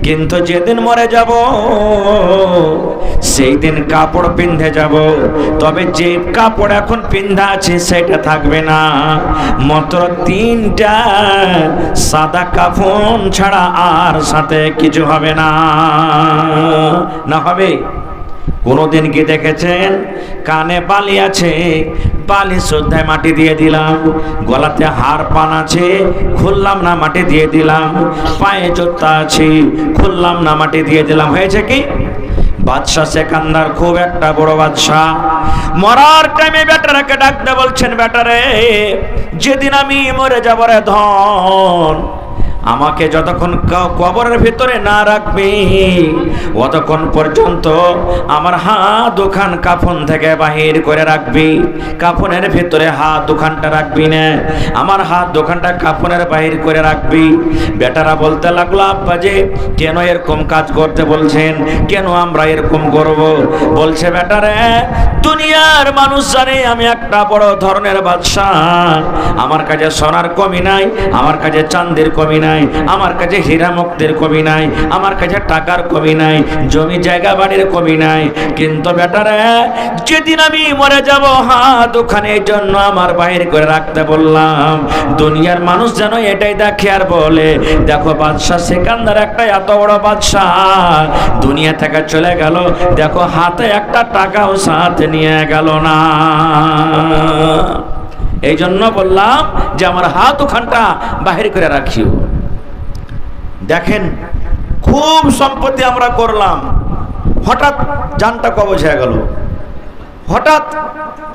কিন্তু যেদিন মরে যাব সেই দিন কাপড় পিন্ধে যাব, তবে যে কাপড় এখন পিন্ধা আছে সেটা থাকবে না, মাত্র 3টা সাদা কাফন ছাড়া আর সাথে কিছু হবে না। না হবে? কোনদিন কি দেখেছেন কানে বালি আছে, বালি শ্রদ্ধায় মাটি দিয়ে দিলাম, গলাতে হার পান আছে খুললাম না, মাটি দিয়ে দিলাম, পায়ে জুতা আছে খুললাম না, মাটি দিয়ে দিলাম, হয়েছে কি? বাদশাহ সেকান্দার খুব একটা বড় বাদশাহ, মরার টাইমে বেটারাকে ডাকতে বলছেন, বেটারে যেদিন আমি মরে যাব রে ধন, আমাকে যতক্ষণ কবরের ভিতরে না রাখবি অতক্ষণ পর্যন্ত আমার হাত দুখান কাফন থেকে বাহির করে রাখবি, কাফনের ভিতরে হাত দুখানটা রাখবি না, আমার হাত দুখানটা কাফনের বাহির করে রাখবি। বেটারা বলতে লাগলো, আব্বা যে কেন এরকম কাজ করতে বলছেন, কেন আমরা এরকম করব? বলছে, বেটারে দুনিয়ার মানুষ জানে আমি একটা বড় ধরনের বাদশাহ, আমার কাছে সোনার কমি নাই, আমার কাছে চাঁদের কমি নাই, আমার কাছে হীরা মুক্তের কমি নাই, আমার কাছে টাকার কমি নাই, জমি জায়গা বাড়ির কমি নাই, কিন্তু বেটারে যেদিন আমি মরে যাব হাত ওখানের জন্য আমার বাহির করে রাখতে বললাম, দুনিয়ার মানুষ যেন এটাই দেখে আর বলে, দেখো বাদশাহ সেকান্দার একটা এত বড় বাদশাহ দুনিয়া থেকে চলে গেল, দেখো হাতে একটা টাকাও সাথে নিয়ে গেল না। এই জন্য বললাম যে আমার হাত ওখানটা বাহির করে রাখিও। দেখেন খুব সম্পত্তি আমরা করলাম, হঠাৎ জানটা কবজ হয়ে গেল, হঠাৎ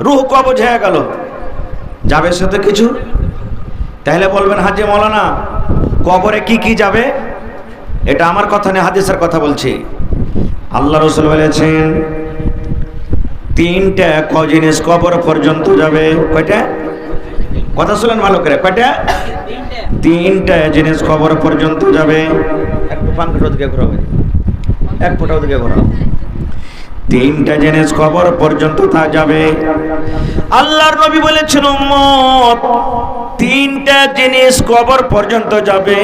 রুহ কবজ হয়ে গেল, যাবে সাথে কিছু? তাহলে বলবেন হাজি মৌলানা কবরে কি কি যাবে? এটা আমার কথা নেই, হাদিসের কথা বলছি। আল্লাহ রাসূল বলেছেন 3টা জিনিস কবর পর্যন্ত যাবে। কয়টা? কথা শুনেন ভালো করে, কয়টা? 3টা জিনিস কবর পর্যন্ত যাবে। একটু পাঙ্খাটা দিকে ঘোরাবে, এক ফোঁটা দিকে ঘোরাও। 3টা জিনিস কবর পর্যন্ত তা যাবে। আল্লাহর নবী বলেছেন উম্মত 3টা জিনিস কবর পর্যন্ত যাবে,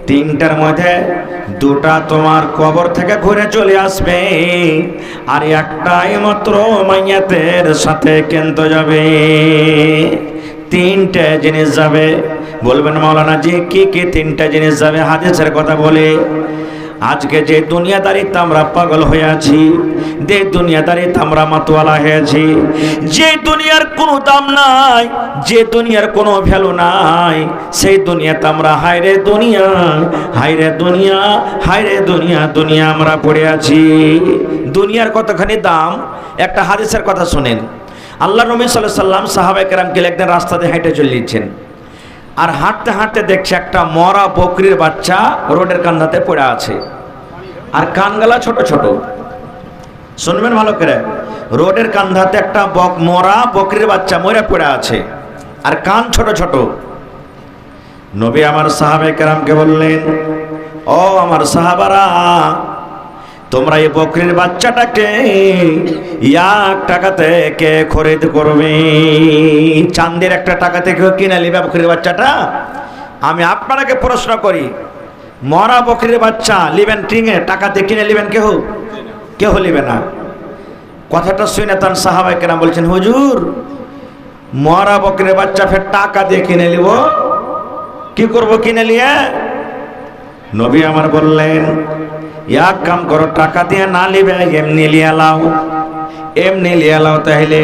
3টার মধ্যে 2টা তোমার কবর থেকে ঘুরে চলে আসবে, আর একটাই মাত্র মাইয়াতের সাথে কেন্দ্র যাবে। 3টা জিনিস যাবে। বলবেন মাওলানা জি কি কি 3টা জিনিস যাবে? হাদিসের কথা বলে, আজকে যে দুনিয়াদারিতে আমরা পাগল হয়ে আছি, যে দুনিয়াদারিতে আমরা মাতোয়ালা হয়েছি, যে দুনিয়ার কোনো দাম নাই, যে দুনিয়ার কোনো ভ্যালু নাই, সেই দুনিয়াতে আমরা হায়রে দুনিয়া, হায়রে দুনিয়া, হায়রে দুনিয়া, দুনিয়া আমরা পড়ে আছি। দুনিয়ার কতখানি দাম? একটা হাদিসের কথা শুনেন। আল্লাহ নবী সাল্লাল্লাহু আলাইহি সাল্লাম সাহাবায়ে কেরামকে একদিন রাস্তাতে হেঁটে চলছেন, আর হাঁটতে হাঁটতে দেখছে একটা মরা বকরির বাচ্চা রোডের কান্ধাতে পড়ে আছে, আর কানগালা ছোট ছোট। শুনবেন ভালো করে, রোডের কান্ধাতে একটা মরা বকরির বাচ্চা মরে পড়ে আছে, আর কান ছোট ছোট। নবী আমার সাহাবায়ে কেরামকে বললেন, ও আমার সাহাবারা, তোমরা এই বকরির বাচ্চাটাকে 1 টাকাতে কে খরিদ করবে? চাঁদের একটা টাকাতে কেউ কিনে নিবে বকরির বাচ্চাটা? আমি আপনাকে প্রশ্ন করি, মরা বকরির বাচ্চা লিবেন টিঙে টাকাতে কিনে নেবেন? কেউ কেউ নেবে না। কথাটা শুনে তার সাহাবায়ে কেরাম বলছেন, হুজুর মরা বকরির বাচ্চা ফের টাকা দিয়ে কিনে নিব? কি করব কিনে নিয়ে? নবী আমার বললেন, এক কাম করো, টাকা দিয়ে না নিবে, এমনি লিয়ে লাও, এমনি লিয়ে লাও। তাহলে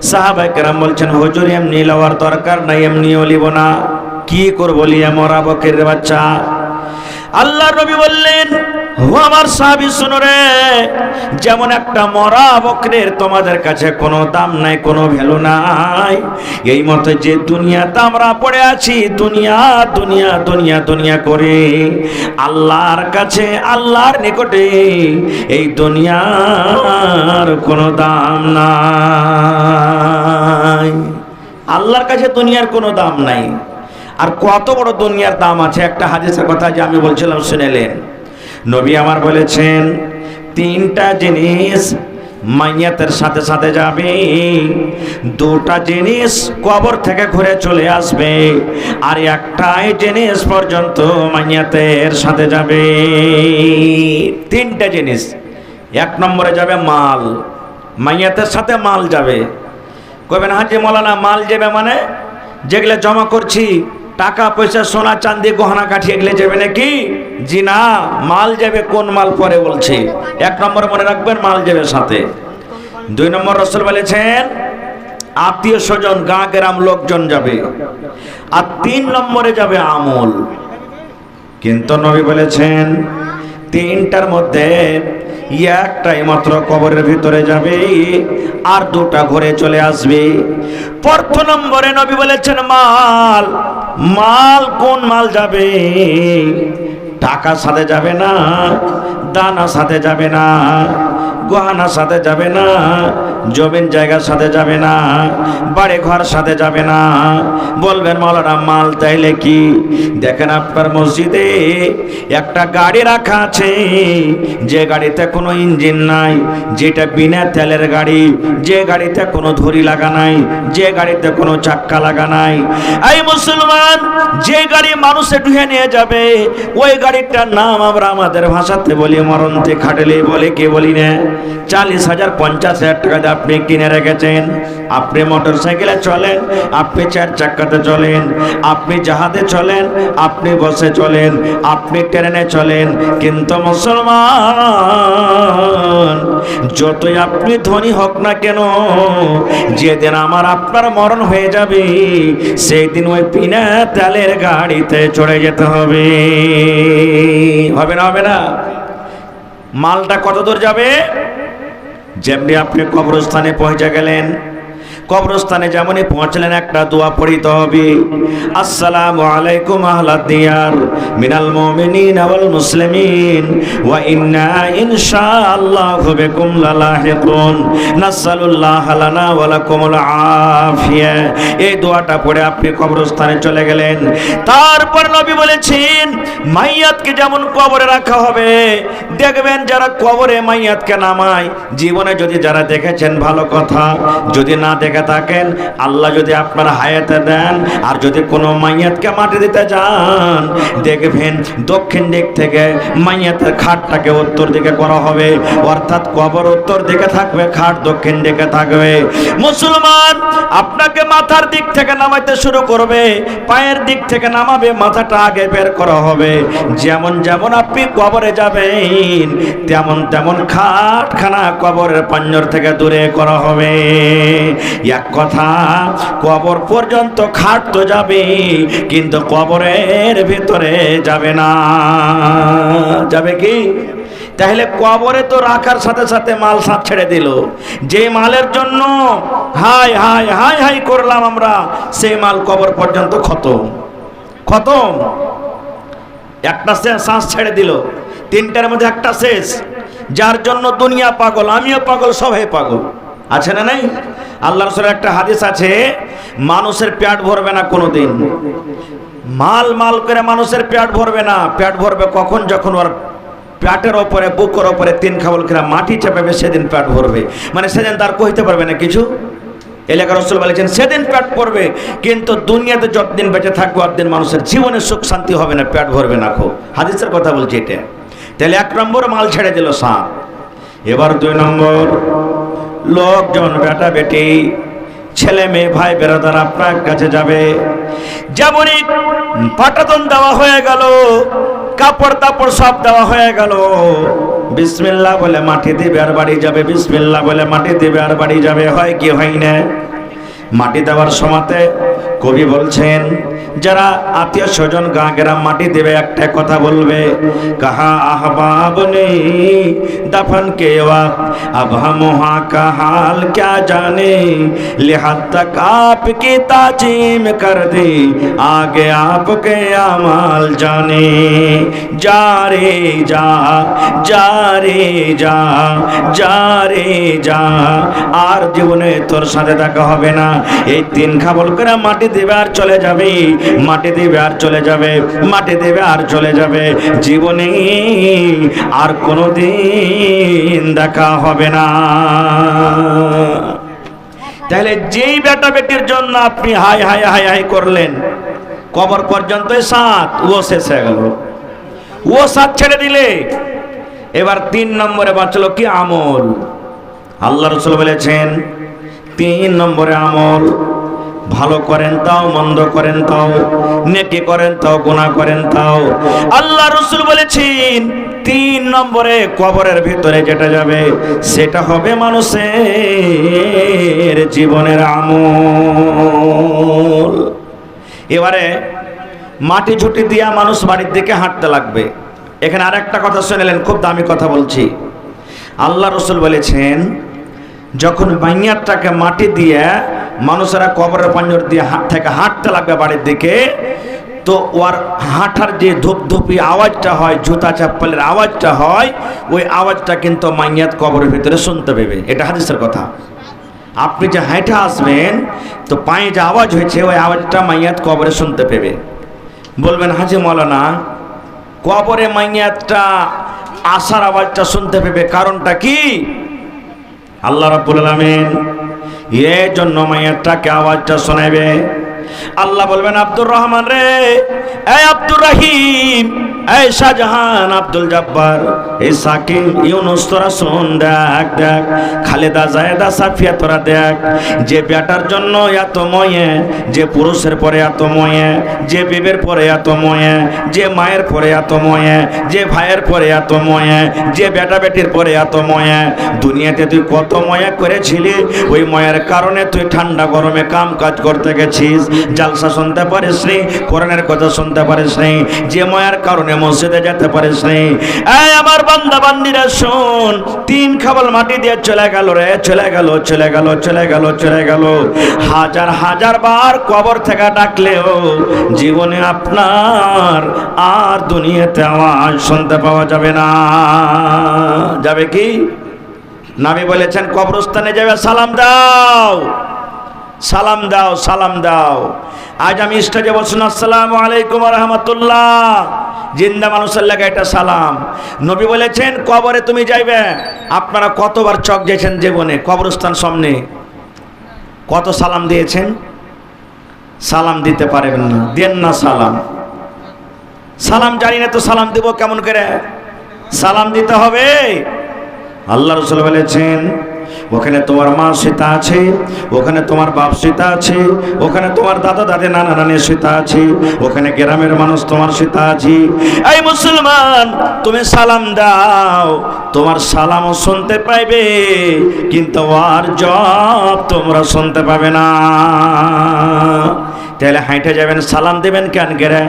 সাহাবায়ে কেরাম বলছেন, হুজুর এমনি লওয়ার দরকার নাই, এমনিও লিব না। কি করবো লিয়ে মরা বকরির বাচ্চা? আল্লাহর নবী বললেন, ও আমার সাহাবী শুনো রে, যেমন একটা মরা বকরির তোমাদের কাছে কোনো দাম নাই, কোনো ভ্যালু নাই, এই মতো যে দুনিয়াতে আমরা পড়ে আছি, দুনিয়া দুনিয়া দুনিয়া দুনিয়া করে, আল্লাহর কাছে, আল্লাহর নিকটে এই দুনিয়ার কোনো দাম নাই। আল্লাহর কাছে দুনিয়ার কোনো দাম নাই। আর কত বড় দুনিয়ার দাম আছে, একটা হাদিসের কথা যে আমি বলছিলাম শুনেলেন। নবী আমার বলেছেন 3টা জিনিস মাইয়াতের সাথে সাথে যাবে, দুটা জিনিস কবর থেকে ঘুরে চলে আসবে, আর একটাই জিনিস পর্যন্ত মাইয়াতের সাথে যাবে। তিনটা জিনিস। এক নম্বরে যাবে মাল, মাইয়াতের সাথে মাল যাবে। কবেন হাজি মৌলানা মাল যাবে মানে যেগুলো জমা করছি টাকা পয়সা সোনা চাঁদি গহনা কাঠি এগুলো যাবে নাকি? জি না, মাল যাবে। কোন মাল পরে বলছি। এক নম্বর মনে রাখবেন, মাল যাবে সাথে। দুই নম্বর রাসূল বলেছেন আত্মীয় স্বজন গাঁ গ্রাম লোকজন যাবে। আর তিন নম্বরে যাবে আমল। কিন্তু নবী বলেছেন তিনটার মধ্যে একটাই মাত্র কবরের ভিতরে যাবে, আর দুটা ঘরে চলে আসবে। প্রথম নম্বরে নবী বলেছেন মাল। মাল কোন মাল যাবে? টাকা সাথে যাবে না, দানা সাথে যাবে না, গহনা সাথে যাবে না, জমিন জায়গার সাথে যাবে না, বাড়ি ঘর সাথে যাবে না। বলবেন মাওলানা মাল তাইলে কি? দেখেন আপনার মসজিদে একটা গাড়ি রাখা আছে, যে গাড়িতে কোনো ইঞ্জিন নাই, যেটা বিনা তেলের গাড়ি, যে গাড়িতে কোনো ধরি লাগা নাই, যে গাড়িতে কোনো চাক্কা লাগা নাই। এই মুসলমান, যে গাড়ি মানুষে ঢুকে নিয়ে যাবে ওই গাড়িটার নাম আমরা আমাদের ভাষাতে বলি মরণতে খাটেলে বলে, কে বলি না। 40,000 50,000 টাকা দিয়ে আপনি কিনে রেখেছেন। আপনি মোটর সাইকেলে চলেন, আপনি 4 চাক্কাতে চলেন, আপনি জাহাজে চলেন, আপনি বসে চলেন, আপনি ট্রেনে চলেন। কিন্তু মুসলমান, যতই আপনি ধনী হোক না কেন, যেদিন আমার আপনার মরণ হয়ে যাবে সেই দিন ওই বিনা তেলের গাড়িতে চড়ে যেতে হবে। হবে না? হবে না? মালটা কত দূর যাবে? যেমনি আপনি কবরস্থানে পৌঁছে গেলেন, কবরস্থানে যেমনই পৌঁছলেন একটা দোয়া পড়িতে হবে। আসসালামু আলাইকুম আহলাদ দিয়ার মিনাল মুমিনিনা ওয়াল মুসলিমিন ওয়া ইন্না ইনশাআল্লাহু বিকুম লালাহিকুন নাসালুল্লাহ লানা ওয়া লাকুমুল আফিয়া। এই দোয়াটা পড়ে আপনি কবরস্থানে চলে গেলেন। তারপর নবী বলেছেন মাইয়াতকে যেমন কবরে রাখা হবে, দেখবেন যারা কবরে মাইয়াতকে নামায়, জীবনে যদি যারা দেখেছেন ভালো কথা, যদি না দেখে থাকেন আল্লাহ যদি আপনার হায়াতে দেন, আর যদি কোনো মাইয়াতকে মাটি দিতে যান, দেখবেন দক্ষিণ দিক থেকে মাইয়াতের খাটটাকে উত্তর দিকে করা হবে, অর্থাৎ কবর উত্তর দিকে থাকবে, খাট দক্ষিণ দিকে থাকবে। মুসলমান, আপনাকে মাথার দিক থেকে নামাইতে শুরু করবে, পায়ের দিক থেকে নামাবে, মাথাটা আগে বের করা হবে। যেমন যেমন আপনি কবরে যাবেন তেমন তেমন খাটখানা কবরের পাঞ্জর থেকে দূরে করা হবে। এক কথা, কবর পর্যন্ত খাট তো যাবে, কিন্তু কবরের ভিতরে যাবে না। যাবে কি? তাহলে কবরে তো রাখার সাথে সাথে মাল সাথ ছেড়ে দিল। যে মালের জন্য হাই হাই হাই হাই করলাম আমরা, সেই মাল কবর পর্যন্ত খতম। খতম। একটা শ্বাস ছেড়ে দিল, তিনটার মধ্যে একটা শেষ। যার জন্য দুনিয়া পাগল, আমিও পাগল, সবাই পাগল। আছে না নাই? আল্লাহ রাসূলের একটা হাদিস আছে, মানুষের পেট ভরবে না কোনোদিন। মাল মাল করে মানুষের পেট ভরবে না। পেট ভরবে কখন? যখন ওর পেটের ওপরে, বুকের ওপরে 3 খাবল করে মাটি চাপাবে, সেদিন পেট ভরবে। মানে সেদিন তার কইতে পারবে না কিছু। এলাকার রাসূল বলেছেন সেদিন পেট ভরবে। কিন্তু দুনিয়াতে যতদিন বেঁচে থাকবে ততদিন মানুষের জীবনে সুখ শান্তি হবে না, পেট ভরবে না। হাদিসের কথা বলছি এটা। তাহলে 1 নম্বর মাল ছেড়ে দিল সাপ। এবার 2 নম্বর, লোকজন, বেটা বেটি, ছেলে মেয়ে, ভাই বেরাদার আপনার কাছে যাবে। যেমনই পাটাতন দেওয়া হয়ে গেল, কাপড় তাপড় সব দেওয়া হয়ে গেল, বিসমিল্লাহ বলে মাটি দিবে আর বাড়ি যাবে। বিসমিল্লাহ বলে মাটি দিবে আর বাড়ি যাবে। হয় কি হয় না? মাটি দেওয়ার সময়তে কবি বলছেন যারা আত্মীয় স্বজন গাঁ গ্রাম মাটি দেবে একটা কথা বলবে, কাহা আহবাব নেই দফন के वक्त अब हम वहाँ का हाल क्या जाने, लिहाज तक आपकी ताजीम कर दी आगे आपके अमाल जाने। जा रे जा, जा रे जा, जा रे जा, আর জীবনে তোর সাথে দেখা হবে না। এই 3 খাবল করে মাটি দেবে আর চলে যাবে, মাটি দেবে আর চলে যাবে, মাটি দেবে আর চলে যাবে, জীবনে আর কোনোদিন দেখা হবে না। তাহলে যেই বেটা বেটির জন্য আপনি হাই হাই হাই হাই করলেন, কবর পর্যন্ত সাত, ও শেষ হয়ে গেল, ও সাত ছেড়ে দিলে। এবার 3 নম্বরে বাঁচলো কি? আমল। আল্লাহ রাসূল বলেছেন 3 নম্বরে আমল, ভালো করেন তাও, মন্দ করেন তাও, নেকি করেন তাও, গুনাহ করেন তাও। আল্লাহ রাসূল বলেছেন 3 নম্বরে কবরের ভিতরে যেটা যাবে সেটা হবে মানুষের জীবনের আমল। এবারে মাটি ঝুঁটি দিয়া মানুষ বাড়ির দিকে হাঁটতে লাগবে। এখানে আরেকটা কথা শুনেলেন, খুব দামি কথা বলছি। আল্লাহ রাসূল বলেছেন যখন মাইয়াতটাকে মাটি দিয়ে মানুষেরা কবরের পাঞ্জর দিয়ে থেকে হাঁটতে লাগবে বাড়ির দিকে, তো ওর হাঁটার যে ধূপধূপি আওয়াজটা হয়, জুতা চাপ্পালের আওয়াজটা হয়, ওই আওয়াজটা কিন্তু মাইয়াত কবরের ভিতরে শুনতে পাবে। এটা হাদিসের কথা। আপনি যে হাঁটা আসবেন তো পায়ে যে আওয়াজ হয়েছে ওই আওয়াজটা মাইয়াত কবরে শুনতে পাবে। বলবেন হাজি মাওলানা, কবরে মাইয়াতটা আসার আওয়াজটা শুনতে পাবে, কারণটা কি? আল্লাহ রাব্বুল আলামিন এর জন্য মাইয়াতটাকে আওয়াজটা শোনাবে। আল্লাহ বলবেন আব্দুর রহমান রে, এই আব্দুর রহিম, এই শাহজাহান, আব্দুল জব্বার, এই সাকিব, ইউনুস, তোরা শুন, দেখ দেখ, খালেদা, জায়েদা, সাফিয়া, তোরা দেখ, যে বেটার জন্য এত ময়ে, যে পুরুষের পরে এত ময়ে, যে বিবের পরে এত ময়ে, যে মায়ের পরে এত ময়ে, যে ভাইয়ের পরে এত ময়ে, যে বেটা বেটির পরে এত ময়ে, দুনিয়াতে তুই কত ময়া করেছিলি, ওই ময়ের কারণে তুই ঠান্ডা গরমে কাম কাজ করতে গেছিস, জালসা শুনতে পারিস নি, কোরআনের কথা শুনতে পারিস নি, যে ময়ার কারণে মসজিদে যেতে পারিস নি। এই আমার বান্দা বান্দিরা শোন, 3 খাবল মাটি দিয়ে চলে গেল রে, চলে গেল, চলে গেল, চলে গেল, চলে গেল। হাজার হাজার বার কবর থেকে ডাকলেও জীবনে আপনার আর দুনিয়াতে আওয়াজ শুনতে পাওয়া যাবে না। যাবে কি? নবী বলেছেন কবরস্থানে যাবে সালাম দাও, সালাম দাও, সালাম দাও। আজ আমি স্টেজে বলছি আসসালামু আলাইকুম ওয়া রাহমাতুল্লাহ, জিন্দা মানুষের লাগা এটা সালাম। নবী বলেছেন কবরে তুমি যাইবে। আপনারা কতবার চক দিয়েছেন জীবনে কবরস্থান সামনে, কত সালাম দিয়েছেন? সালাম দিতে পারবেন না, দেন না সালাম। সালাম জানি না তো সালাম দিব কেমন করে? সালাম দিতে হবে। আল্লাহ রাসূল বলেছেন ওখানে তোমার মা সীতা আছে, ওখানে তোমার বাপ সীতা আছে, ওখানে তোমার দাদা দাদি নানা নানি সীতা আছে, ওখানে গ্রামের মানুষ তোমার সীতা আছে। এই মুসলমান, তুমি সালাম দাও, তোমার সালামও শুনতে পাইবে, কিন্তু আর জব তোমরা শুনতে পাবে না। তাহলে হাইটে যাবেন, সালাম দেবেন কেন করে?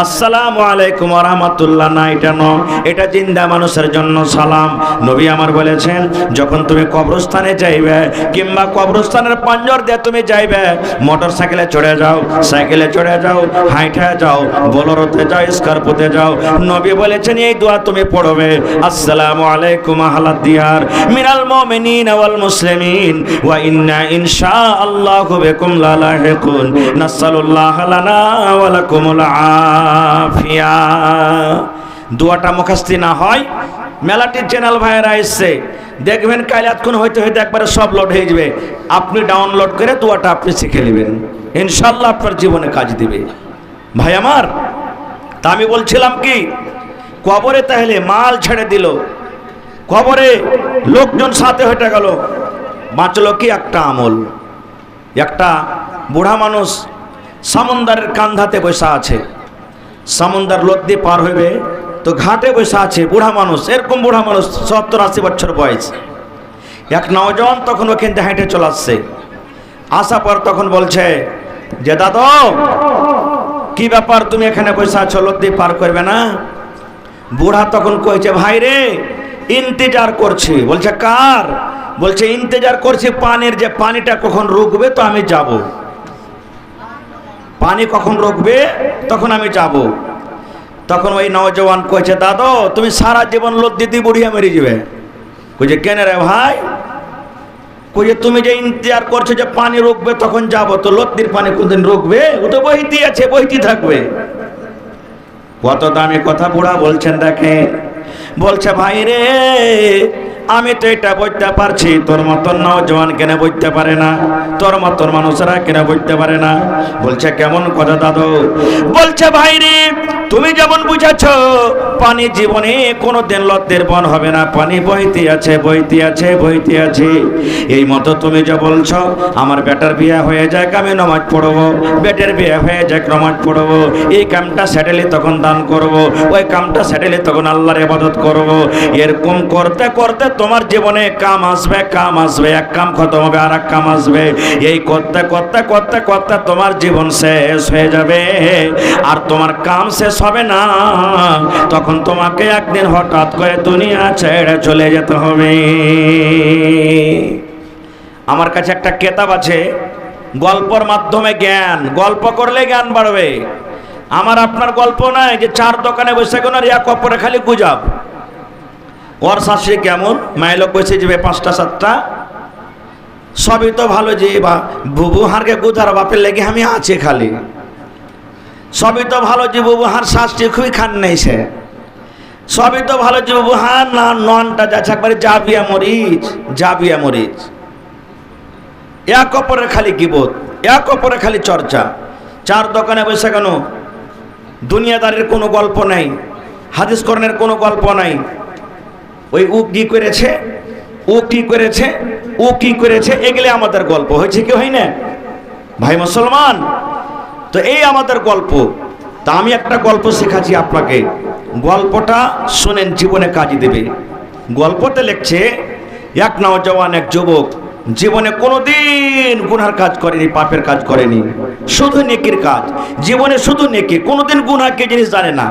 আসসালামু আলাইকুম ওয়া রাহমাতুল্লাহ না, এটা নয়, এটা জিন্দা মানুষের জন্য সালাম। নবী আমার বলেছেন যখন তুমি কবরস্থানে যাইবে কিংবা কবরস্থানের পাঞ্জর দিয়ে তুমি যাইবে, মোটর সাইকেলে চড়ে যাও, সাইকেলে চড়ে যাও, হাইটে যাও, বোলেরোতে যাও, স্করপিওতে যাও, নবী বলেছেন এই দোয়া তুমি পড়বে, আসসালামু আলাইকুম আহলাদ দিয়ার মিনাল মুমিনিনা ওয়াল মুসলিমিন ওয়া ইন্না ইনশাআল্লাহু বিকুম লালাহিকুন নাসালুল্লাহ লানা ওয়া লাকুমুল আফিয়া। দোয়াটা মুখস্থি না হয়, মেলাটির চ্যানেল ভাইয়েরা এসছে দেখবেন কাল এতক্ষণ হইতে হইতে একবারে সব লোড হয়ে যাবে। আপনি ডাউনলোড করে দোয়াটা আপনি শিখে নেবেন, ইনশাআল্লাহ আপনার জীবনে কাজ দিবে। ভাই আমার, তা আমি বলছিলাম কি, কবরে তাহলে মাল ছেড়ে দিল, কবরে লোকজন সাথে হেঁটে গেল, বাঁচলো কি একটা আমল। একটা বুড়া মানুষ সমুদ্রের কান্ধাতে বসে আছে, সমুদ্র লোক দিয়ে পার হইবে তো ঘাটে বসে আছে বুড়া মানুষ, এরকম বুড়া মানুষ 70-80 বছর বয়স। এক নওজওয়ান তখন ওখান থেকে হেঁটে চলে আসছে, আসা পর তখন বলছে যে দাদা কি ব্যাপার, তুমি এখানে বসে আছো, লোক দিয়ে পার করবে না? বুড়া তখন কইছে ভাই রে ইন্তজার করছি। বলছে কার? বলছে ইন্তজার করছি পানির, যে পানিটা কখন রুকবে তো আমি যাব, পানি কখন রুকবে তখন আমি যাব। তখন ওই নওজওয়ান কইছে দাদা তুমি সারা জীবন লোক দিদি বুড়িয়া মেরে যাবে। কইছে কেন রে ভাই? কইয়ে তুমি যে ইন্তজার করছো যে পানি রুকবে তখন যাবো, তো লত্তির পানি কোনদিন রুকবে? ও তো বইতে আছে, বইতে থাকবে। কত দামি কথা বুড়া বলছেন দেখেন। বলছে ভাই রে, আমি তো এটা বুঝতে পারছি, তোর মতন নওজোয়ান কেন বুঝতে পারে না, তোর মতন মানুষরা কেন বুঝতে পারে না। বলছে কেমন কথা দাদু? বলছে ভাই রে, তুমি যেমন বুঝাচ্ছ পানি জীবনে কোনোদিন লত্তের বন হবে না, পানি বইতে আছে, বইতে আছে, বইতে আছে। এই মতো তুমি যে বলছো আমার বেটার বিয়ে হয়ে যায় আমি নামাজ পড়বো, বেটের বিয়ে হয়ে যায় নামাজ পড়বো, এই কামটা সেটেলে তখন দান করব, ওই কামটা সেটেলে তখন আল্লাহর ইবাদত করব। এরকম করতে করতে তোমার জীবনে কাম আসবে, কাম আসবে, এক কাম খতম হবে আর এক কাম আসবে। এই করতে করতে করতে করতে তোমার জীবন শেষ হয়ে যাবে, আর তোমার কাম শেষ হবে না, তখন তোমাকে একদিন হঠাৎ করে দুনিয়া ছেড়ে চলে যেতে হবে। আমার কাছে একটা কিতাব আছে, গল্পর মাধ্যমে জ্ঞান, গল্প করলে জ্ঞান বাড়বে। আমার আপনার গল্প নাই যে চার দোকানে বসে কোনো রিয়া কপরে খালি গুজাব। ওর শাশুড়ি কেমন, মায়ের লোক বসে যাবে 5টা 7টা, সবই তো ভালো, যে বা বুবু হারকে গুজার বাপের লেগে আমি আছি খালি, সবই তো ভালো যে বুবু হার শাশুড়ি খুবই খান নেই সে, সবই তো ভালো যে বুবু হার না ননটা যাচ্ছে একবারে জাবিয়া মরিচ, জাবিয়া মরিচ। এক অপরের খালি গিবত, এক অপরের খালি চর্চা। চার দোকানে বসে কেন দুনিয়াদারের কোনো গল্প নাই, হাদিস করণের কোনো গল্প নাই। ওই ও কি করেছে, ও কি করেছে, ও কি করেছে, এগুলো আমাদের গল্প হয়েছে কি হয় না ভাই মুসলমান? তো এই আমাদের গল্প। তা আমি একটা গল্প শেখাচ্ছি আপনাকে, গল্পটা শোনেন, জীবনে কাজে দেবে। গল্পতে লিখছে এক নওজওয়ান, এক যুবক জীবনে কোনোদিন গুনার কাজ করেনি, পাপের কাজ করেনি, শুধু নেকির কাজ, জীবনে শুধু নেকি, কোনোদিন গুনাহ কি জিনিস জানে না।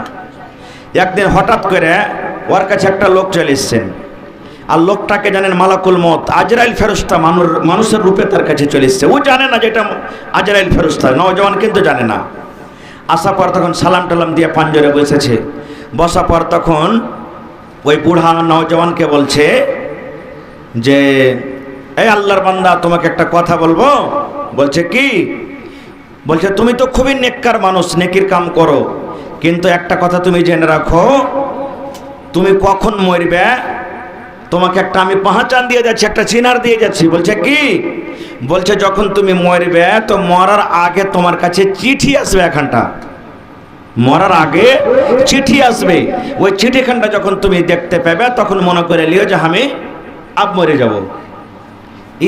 একদিন হঠাৎ করে ওর কাছে একটা লোক চলে এসছেন, আর লোকটাকে জানেন মালাকুল মত, আজরাইল ফেরেশতা মানুষের রূপে তার কাছে চলে এসছে। ও জানে না যেটা আজরাইল ফেরেশতা, নওজওয়ান কিন্তু জানে না। আসার পর তখন সালাম টালাম দিয়ে পাঞ্জরে বসেছে। বসার পর তখন ওই বুড়া নওজওয়ানকে বলছে যে এই আল্লাহর বান্দা, তোমাকে একটা কথা বলবো। বলছে কি? বলছে তুমি তো খুবই নেককার মানুষ, নেকির কাম করো, কিন্তু একটা কথা তুমি জেনে রাখো, তুমি কখন মরবে তোমাকে একটা আমি পাহাচান দিয়ে যাচ্ছি, একটা চিনার দিয়ে যাচ্ছি। বলছে কি? বলছে যখন তুমি মরবে তো মরার আগে তোমার কাছে চিঠি আসবে এখানটা, মরার আগে চিঠি আসবে। ওই চিঠিখানটা যখন তুমি দেখতে পাবে তখন মনে করে লিও যে আমি আব মরে যাব।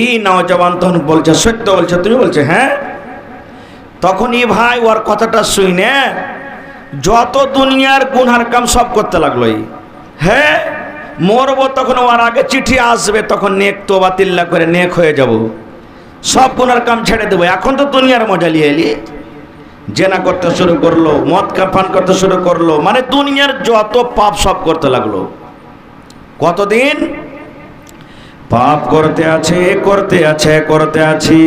এই নওজওয়ান তখন বলছে সত্য বলছে তুমি? বলছে হ্যাঁ। তখনই ভাই ওর কথাটা শুনে যত দুনিয়ার গুনহার কাম সব করতে লাগলো। হ্যাঁ মরবো তখন ওর আগে চিঠি আসবে, তখন নেক তোবা তিল্লা করে নেক হয়ে যাব, সব গুনার কাম ছেড়ে দেবো। এখন তো দুনিয়ার মজা নিয়ে এলি, জেনা করতে শুরু করলো, মদ পান করতে শুরু করলো, মানে দুনিয়ার যত পাপ সব করতে লাগলো। কতদিন পাপ করতে আছে, করতে আছে, করতে আছি।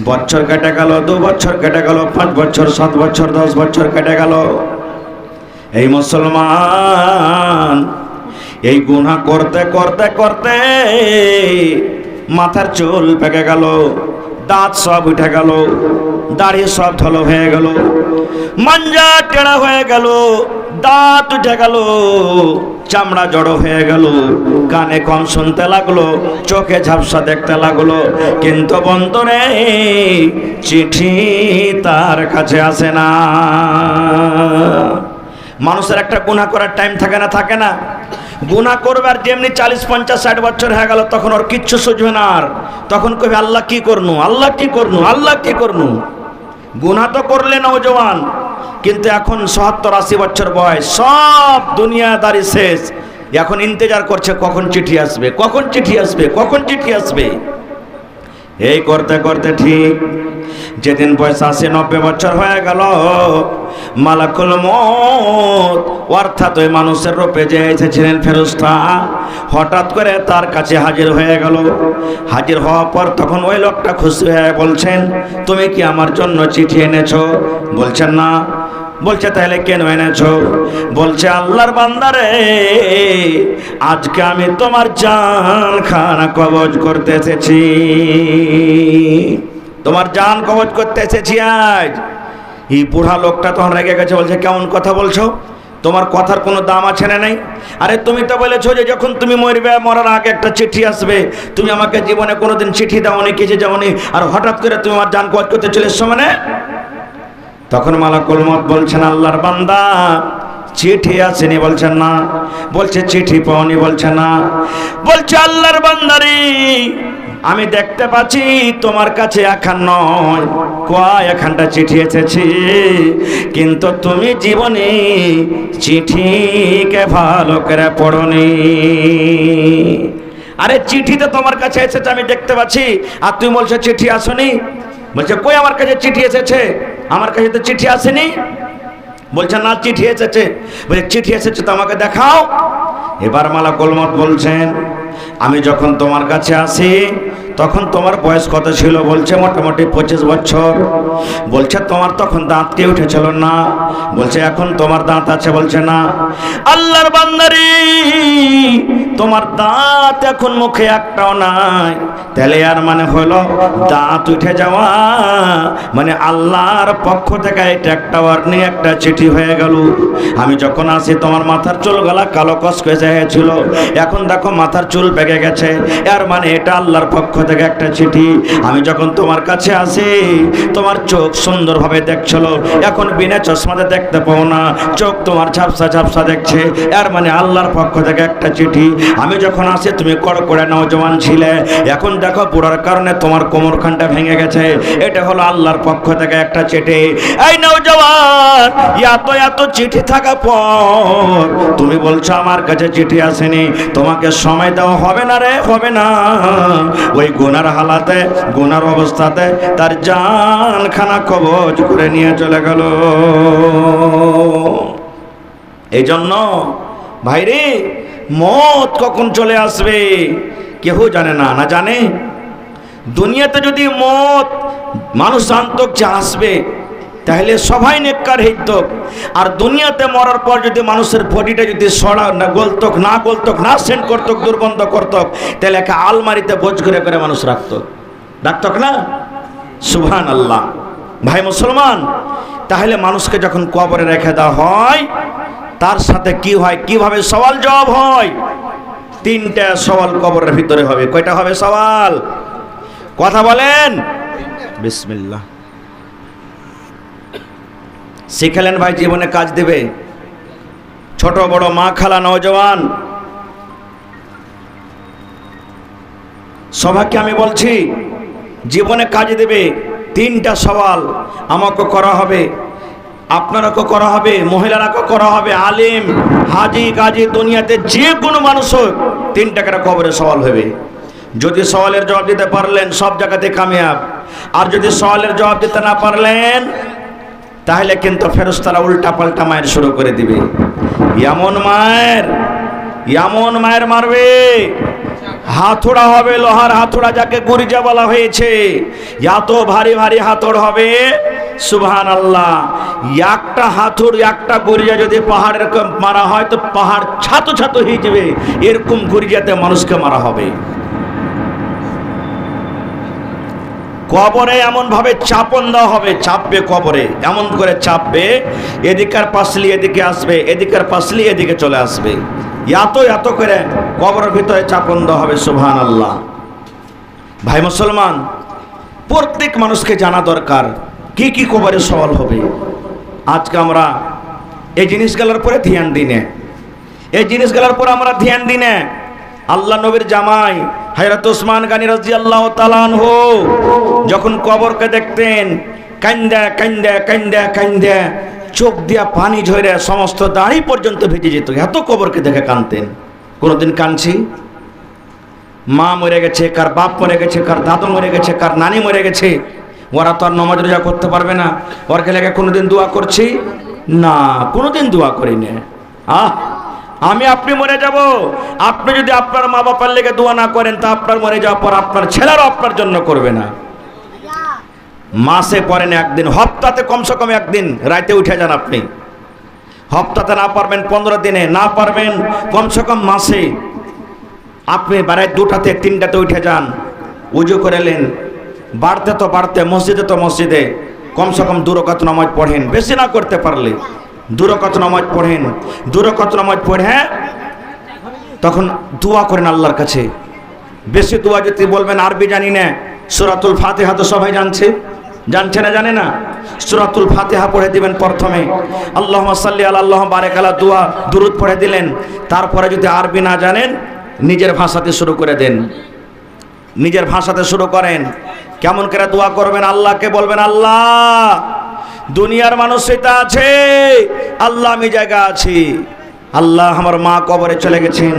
বছর কেটে গেল, 2 বছর কেটে গেল, 5 বছর, 7 বছর, 10 বছর কেটে গেল। এই মুসলমান এই গুনাহ করতে করতে করতে মাথার চুল পেকে গেল, দাঁত সব উঠে গেল, দাড়ি সব ঢলো হয়ে গেল, মাঞ্জা টেড়া হয়ে গেল, দাঁত উঠে গেল, চামড়া জড়ো হয়ে গেল, কানে কম শুনতে লাগলো, চোখে ঝাপসা দেখতে লাগলো। কিন্তু বন্ধুরে চিঠি তার কাছে আসে না। মানুষের একটা গুনাহ করার টাইম থাকে না, থাকে না? গুনাহ করবার যেমনি 40, 50, 60 বছর হয়ে গেল তখন ওর কিচ্ছু সুঝবে না, আর তখন কবি আল্লাহ কি করনু, আল্লাহ কি করনু, আল্লাহ কি করনু। গুনাহ তো করলে নওজওয়ান, কিন্তু এখন 70, 80 বছর বয়স, সব দুনিয়াদারি শেষ, এখন ইন্তজার করছে কখন চিঠি আসবে, কখন চিঠি আসবে, কখন চিঠি আসবে। এই করতে করতে ঠিক যেদিন বয়স 80, 90 বছর হয়ে গেল, মালাকুল মউত অর্থাৎ ওই মানুষের রূপে যে এসেছিলেন ফেরেশতা হঠাৎ করে তার কাছে হাজির হয়ে গেল। হাজির হওয়ার পর তখন ওই লোকটা খুশি হয়ে বলছেন তুমি কি আমার জন্য চিঠি এনেছো? বলছেন না। বলছে তাহলে কেন এনেছো? বলছে আল্লাহর বান্দারে, আজকে আমি তোমার জান খানা কবজ করতে এসেছি, তোমার জান কবজ করতে এসেছি আজ। এই বুড়া লোকটা তখন রেগে গেছে, বলছে কেমন কথা বলছো? তোমার কথার কোনো দাম আছে না নাই? আরে তুমি তো বলেছো যে যখন তুমি মরবে, মরার আগে একটা চিঠি আসবে। তুমি আমাকে জীবনে কোনোদিন চিঠি দাওনি, কিছু যাওনি, আর হঠাৎ করে তুমি আমার জান কবজ করতে চলে এসছো মানে? তখন মালাকুল মউত বলছেন আল্লাহর বান্দা, চিঠি আসেনি? বলছেন না। বলছে চিঠি পাওনি? বলছে না। বলছে আল্লাহর বান্দারে, আমি দেখতে পাচ্ছি তোমার কাছে একখান নয়, কয়েকখানটা চিঠি এসেছে, কিন্তু তুমি জীবনে চিঠিকে ভালো করে পড়নি। আরে চিঠি তো তোমার কাছে এসেছে আমি দেখতে পাচ্ছি, আর তুমি বলছো চিঠি আসেনি। বলছে কই আমার কাছে চিঠি এসেছে? আমার কাছে তো চিঠি আসেনি। বলছে না, চিঠি এসেছে। বলছে চিঠি এসেছে তো আমাকে দেখাও। এবার মালাকুল মউত বলছেন, আমি যখন তোমার কাছে আসি তখন তোমার বয়স কত ছিল? বলছে মোটামুটি 25 বছর। বলছে তোমার তখন দাঁত কে উঠেছিল না? বলছে এখন তোমার দাঁত আছে। বলছে না। আল্লাহর বান্দারে, তোমার দাঁত এখন মুখে একটাও নাই, তাহলে আর মানে হলো দাঁত উঠে যাওয়া মানে আল্লাহর পক্ষ থেকে এটা একটা ওয়ার্নিং, একটা চিঠি হয়ে গেল। আমি যখন আসি তোমার মাথার চুল গলা কালো কসকসে হয়েছিল, এখন দেখো মাথার চুল পেকে গেছে, এর মানে এটা আল্লাহর পক্ষ থেকে একটা চিঠি। আমি যখন তোমার কাছে আসি তোমার চোখ সুন্দরভাবে দেখছিল, এখন বিনা চশমাতে দেখতে পাও না, চোখ তোমার ঝাপসা ঝাপসা দেখছে, এর মানে আল্লাহর পক্ষ থেকে একটা চিঠি। আমি যখন আসি তুমি কড়কড়ে নওজওয়ান ছিলে, এখন দেখো বুড়ার কারণে তোমার কোমরখানটা ভেঙে গেছে, এটা হলো আল্লাহর পক্ষ থেকে একটা চিঠি। এই নওজওয়ান, এত এত চিঠি থাকা পর তুমি বলছো আমার কাছে চিঠি আসেনি, তোমাকে সময় দেওয়া হবে না রে, হবে না। ওই গুনার হালাতে, গুনার অবস্থাতে তার জান খানা কবজ করে নিয়ে চলে গেল। এই জন্য ভাইরে, মত কখন চলে আসবে কেউ জানে না। না জানে? দুনিয়াতে যদি মত মানুষ জানত যে আসবে, তাহলে সবাই নেককার হইত। আর দুনিয়াতে মরার পর যদি মানুষের বডিটা যদি সড়া না গলতক, না গলতক, না সেন্ট করতক, দুর্গন্ধ করতক, তাহলে একটা আলমারিতে বোঝ করে করে মানুষ রাখত না? সুবহানাল্লাহ। ভাই মুসলমান, তাহলে মানুষকে যখন কবরে রেখে দেওয়া হয়, তার সাথে কি হয়, কিভাবে সওয়াল জবাব হয়? 3টা সওয়াল কবরের ভিতরে হবে। কয়টা হবে সওয়াল? কথা বলেন। বিসমিল্লাহ। শিখালেন ভাই, জীবনে কাজ দেবে। ছোট বড়, মা খালা, নওজওয়ান, সবাইকে আমি বলছি জীবনে কাজ দেবে। 3টা সওয়াল আমাকে করা হবে, আপনারাকে করা হবে, মহিলারাকে করা হবে, আলিম হাজি গাজী দুনিয়াতে যে কোনো মানুষ হোক, 3 টাকার কবরে সওয়াল হবে। যদি সওয়ালের জবাব দিতে পারলেন সব জায়গাতে কামিয়াব, আর যদি সওয়ালের জবাব দিতে না পারলেন তাহলে কিন্তু ফেরেশতারা উল্টা পাল্টা মায়ের শুরু করে দিবে। এমন মায়ের মারবে, হাতুড়া হবে, লোহার হাতুড়া, যাকে গুরিজা বলা হয়েছে। এত ভারী ভারী হাতুড় হবে, সুবহানাল্লাহ। একটা হাতুড়, একটা গুরিজা যদি পাহাড়ের মারা হয় তো পাহাড় ছাতো ছাতো হয়ে যাবে, এরকম গুরিজাতে মানুষকে মারা হবে। কবরে এমন ভাবে চাপন দেওয়া হবে, চাপবে কবরে, এমন করে চাপবে, এদিকার পাশলি এদিকে আসবে, এদিকার পাশলি এদিকে চলে আসবে, এত এত করে কবরের ভিতরে চাপন দেওয়া হবে। সুবহানাল্লাহ। ভাই মুসলমান, প্রত্যেক মানুষকে জানা দরকার কি কি কবরে সওয়াল হবে। আজকে আমরা এই জিনিসগুলোর পরে ধ্যান দিই না, এই জিনিসগুলোর পরে আমরা ধ্যান দিই না। আল্লাহ নবীর জামাই হযরত ওসমান গনি রাদিয়াল্লাহু তাআলা আনহু যখন কবরকে দেখতেন, কান্দা কান্দা কান্দা কান্দা চোখ দিয়া পানি ঝরে সমস্ত দাড়ি পর্যন্ত ভিজে যেত, এত কবরকে দেখে কাঁদতেন। কোনোদিন কাঁদছি? মা মরে গেছে, কার বাপ মরে গেছে, কার দাদু মরে গেছে, কার নানি মরে গেছে, ওরা তো আর নামাজ রোজা করতে পারবে না, ওর লেগে কোনোদিন দোয়া করছি না? কোনোদিন দোয়া করি না। আমি আপনি মরে যাব, আপনি যদি আপনার মা বাবার লেগে দোয়া না করেন তা আপনার মরে যাওয়ার পর আপনার ছেলেরাও আপনার জন্য করবে না। মাসে পড়েন একদিন, হপ্তাতে কমসে কম একদিন রাতে উঠে যান আপনি। হপ্তাতে না পারবেন 15 দিনে, না পারবেন কমসে কম মাসে আপনি বেলায় 2টাতে 3টাতে উঠে যান, উজু করে নেন, বাড়তে তো বাড়তে, মসজিদে তো মসজিদে কমসে কম 2 রাকাত নামাজ পড়েন, বেশি না করতে পারলে 2 রাকাত নামাজ পড়েন। 2 রাকাত নামাজ পড়ে তখন দোয়া করেন আল্লাহর কাছে। বেশি দোয়া যদি বলবেন আরবি জানি না, সূরাতুল ফাতিহা তো সবাই জানছে না জানে না? সূরাতুল ফাতিহা পড়ে দিবেন প্রথমে, আল্লাহুম্মা সাল্লি আলা আল্লাহুম্মা বারিক আলা দোয়া দুরূদ পড়ে দিলেন। তারপরে যদি আরবি না জানেন নিজের ভাষাতে শুরু করে দেন, নিজের ভাষাতে শুরু করেন। কেমন করে দোয়া করবেন? আল্লাহকে বলবেন, আল্লাহ দুনিয়ার মানুষ সেটা আছে, আল্লাহ আমি জায়গা আছি। আল্লাহ আমার মা কবরে চলে গেছেন,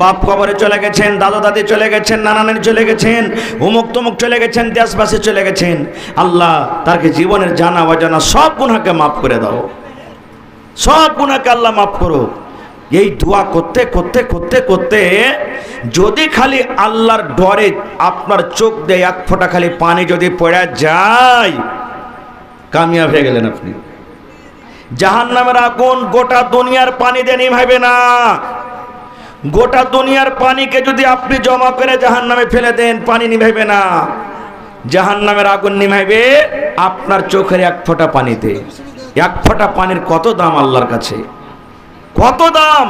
বাপ কবরে চলে গেছেন, দাদা দাদি চলে গেছেন, নানানের চলে গেছেন, অমুক তমুক চলে গেছেন, দেশবাসী চলে গেছেন। আল্লাহ তাকে জীবনের জানা অজানা সব গুনাহকে মাফ করে দাও, সব গুনাহকে আল্লাহ মাফ করো। এই দোয়া করতে করতে করতে করতে যদি খালি আল্লাহর ডরে আপনার চোখ দিয়ে 1 ফোঁটা খালি পানি যদি পড়ে যায়, কামিয়াব হয়ে গেলেন আপনি। জাহান্নামের আগুন গোটা দুনিয়ার পানি দিয়ে নিভাইবে না। গোটা দুনিয়ার পানিকে যদি আপনি জমা করে জাহান্নামে ফেলে দেন, পানি নিভাইবে না। জাহান্নামের আগুন নিভাইবে আপনার চোখের 1 ফোঁটা পানিতে। 1 ফোঁটা পানির কত দাম আল্লাহর কাছে, কত দাম।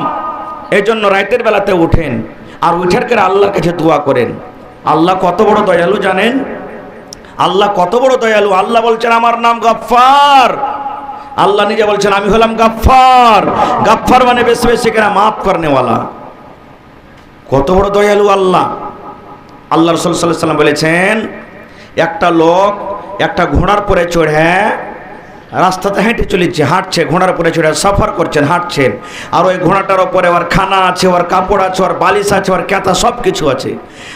এই জন্য রাতের বেলাতে উঠেন আর উঠার করে আল্লাহর কাছে দোয়া করেন। আল্লাহ কত বড় দয়ালু জানেন? আল্লাহ কত বড় দয়ালু। আল্লাহ বলছেন আমার নাম গফফার। আল্লাহ নিজে বলছেন আমি হলাম গফফার। গফফার মানে বেশি বেশি করে মাফ করনেওয়ালা। কত বড় দয়ালু আল্লাহ। আল্লাহ রাসূল সাল্লাল্লাহু আলাইহি ওয়াসাল্লাম বলেছেন, একটা লোক একটা ঘোড়ার পরে চড়ে রাস্তাতে হেঁটে চলেছে, হাঁটছে, ঘোড়ার উপরে চড়ে সফর করছেন, হাঁটছেন। আর ওই ঘোড়াটার ওপরে ওর খানা আছে, ওর কাপড় আছে, ওর বালিশ আছে, ওর ক্যাতা সব কিছু আছে।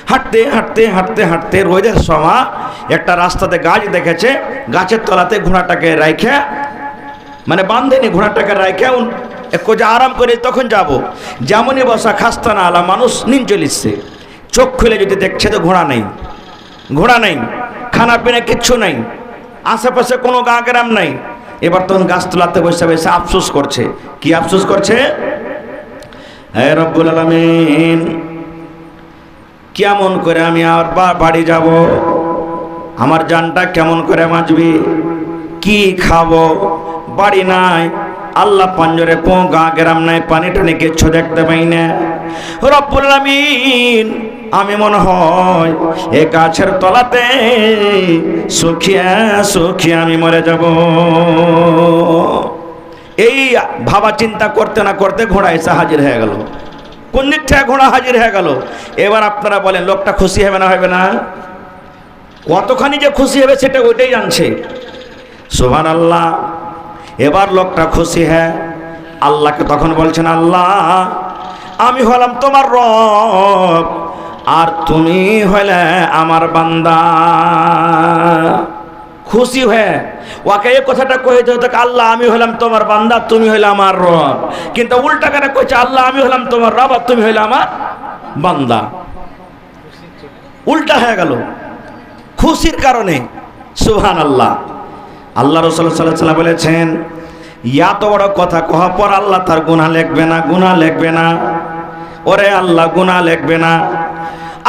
হাঁটতে হাঁটতে হাঁটতে হাঁটতে রোদের সময় একটা রাস্তাতে গাছ দেখেছে, গাছের তলাতে ঘোড়াটাকে রাইখে, মানে বান্ধেনি, ঘোড়াটাকে রাইখে একটু যে আরাম করে তখন যাব। যেমনই বসা খাস্তা না আলা মানুষ নিন চলিচ্ছে। চোখ খুলে যদি দেখছে তো ঘোড়া নেই, ঘোড়া নেই, খানা পিনা কিচ্ছু নেই, আশেপাশে কোনো গা গ্রাম নাই। এবার তখন গাছতলাতে বসে বসে আফসোস করছে। কি আফসোস করছে? হে রব্বুল আলামিন, কেমন করে আমি আর বাড়ি যাব? আমার জানটা কেমন করে বাঁচবি? কি খাবো? বাড়ি নাই, আল্লাহ পাঞ্জরে গা গ্রাম নাই, পানি টানি কিচ্ছু দেখতে পাই না। রব্বুল আলামিন, আমি মনে হয় এ গাছের তলাতে শুকিয়ে শুকিয়ে আমি মরে যাব। এই ভাবা চিন্তা করতে না করতে ঘোড়া এসে হাজির হয়ে গেল। কোন দিক থেকে ঘোড়া হাজির হয়ে গেল? এবার আপনারা বলেন লোকটা খুশি হবে না হবে না? কতখানি যে খুশি হবে সেটা ওইটাই জানছে। সুবহানাল্লাহ। এবার লোকটা খুশি হ্যাঁ, আল্লাহকে তখন বলছেন, আল্লাহ আমি হলাম তোমার রব আর তুমি হইলে আমার বান্দা। খুশি হয়ে ওকে এই কথাটা কইতে হতো, আল্লাহ আমি হলাম তোমার বান্দা, তুমি হইলে আমার রব। কিন্তু উল্টা করে কইছে, আল্লাহ আমি হলাম তোমার রব আর তুমি হইলে আমার বান্দা। উল্টা হয়ে গেল খুশির কারণে। সুবহানাল্লাহ। আল্লাহ রাসূল সাল্লাল্লাহু আলাইহি ওয়াসাল্লাম বলেছেন, এত বড় কথা কওয়ার পর আল্লাহ তার গুনাহ লিখবে না, গুনাহ লিখবে না। ওরে আল্লাহ গুনাহ লিখবে না।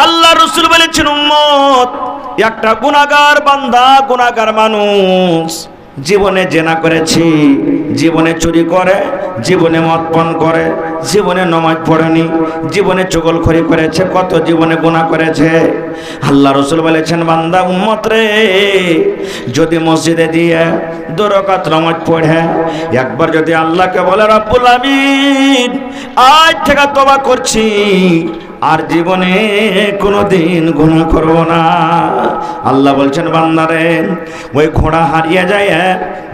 আল্লাহ রাসূল বলেছেন, উম্মত একটা গুনাহগার বান্দা, গুনাহগার মানুষ জীবনে জেনা করেছি, জীবনে চুরি করে, জীবনে মদ পান করে, জীবনে নামাজ পড়েনি, জীবনে চগলখড়ি করেছে, কত জীবনে গুনাহ করেছে। আল্লাহ রাসূল বলেছেন, বান্দা উম্মত রে, যদি মসজিদে দিয়ে 2 রাকাত নামাজ পড়ে একবার যদি আল্লাহকে বলে রব্বুল আমিন আজ থেকে তওবা করছি, আর জীবনে কোনোদিন গুনাহ করব না। আল্লাহ বলছেন, বান্দারে ওই ঘোড়া হারিয়ে যায়,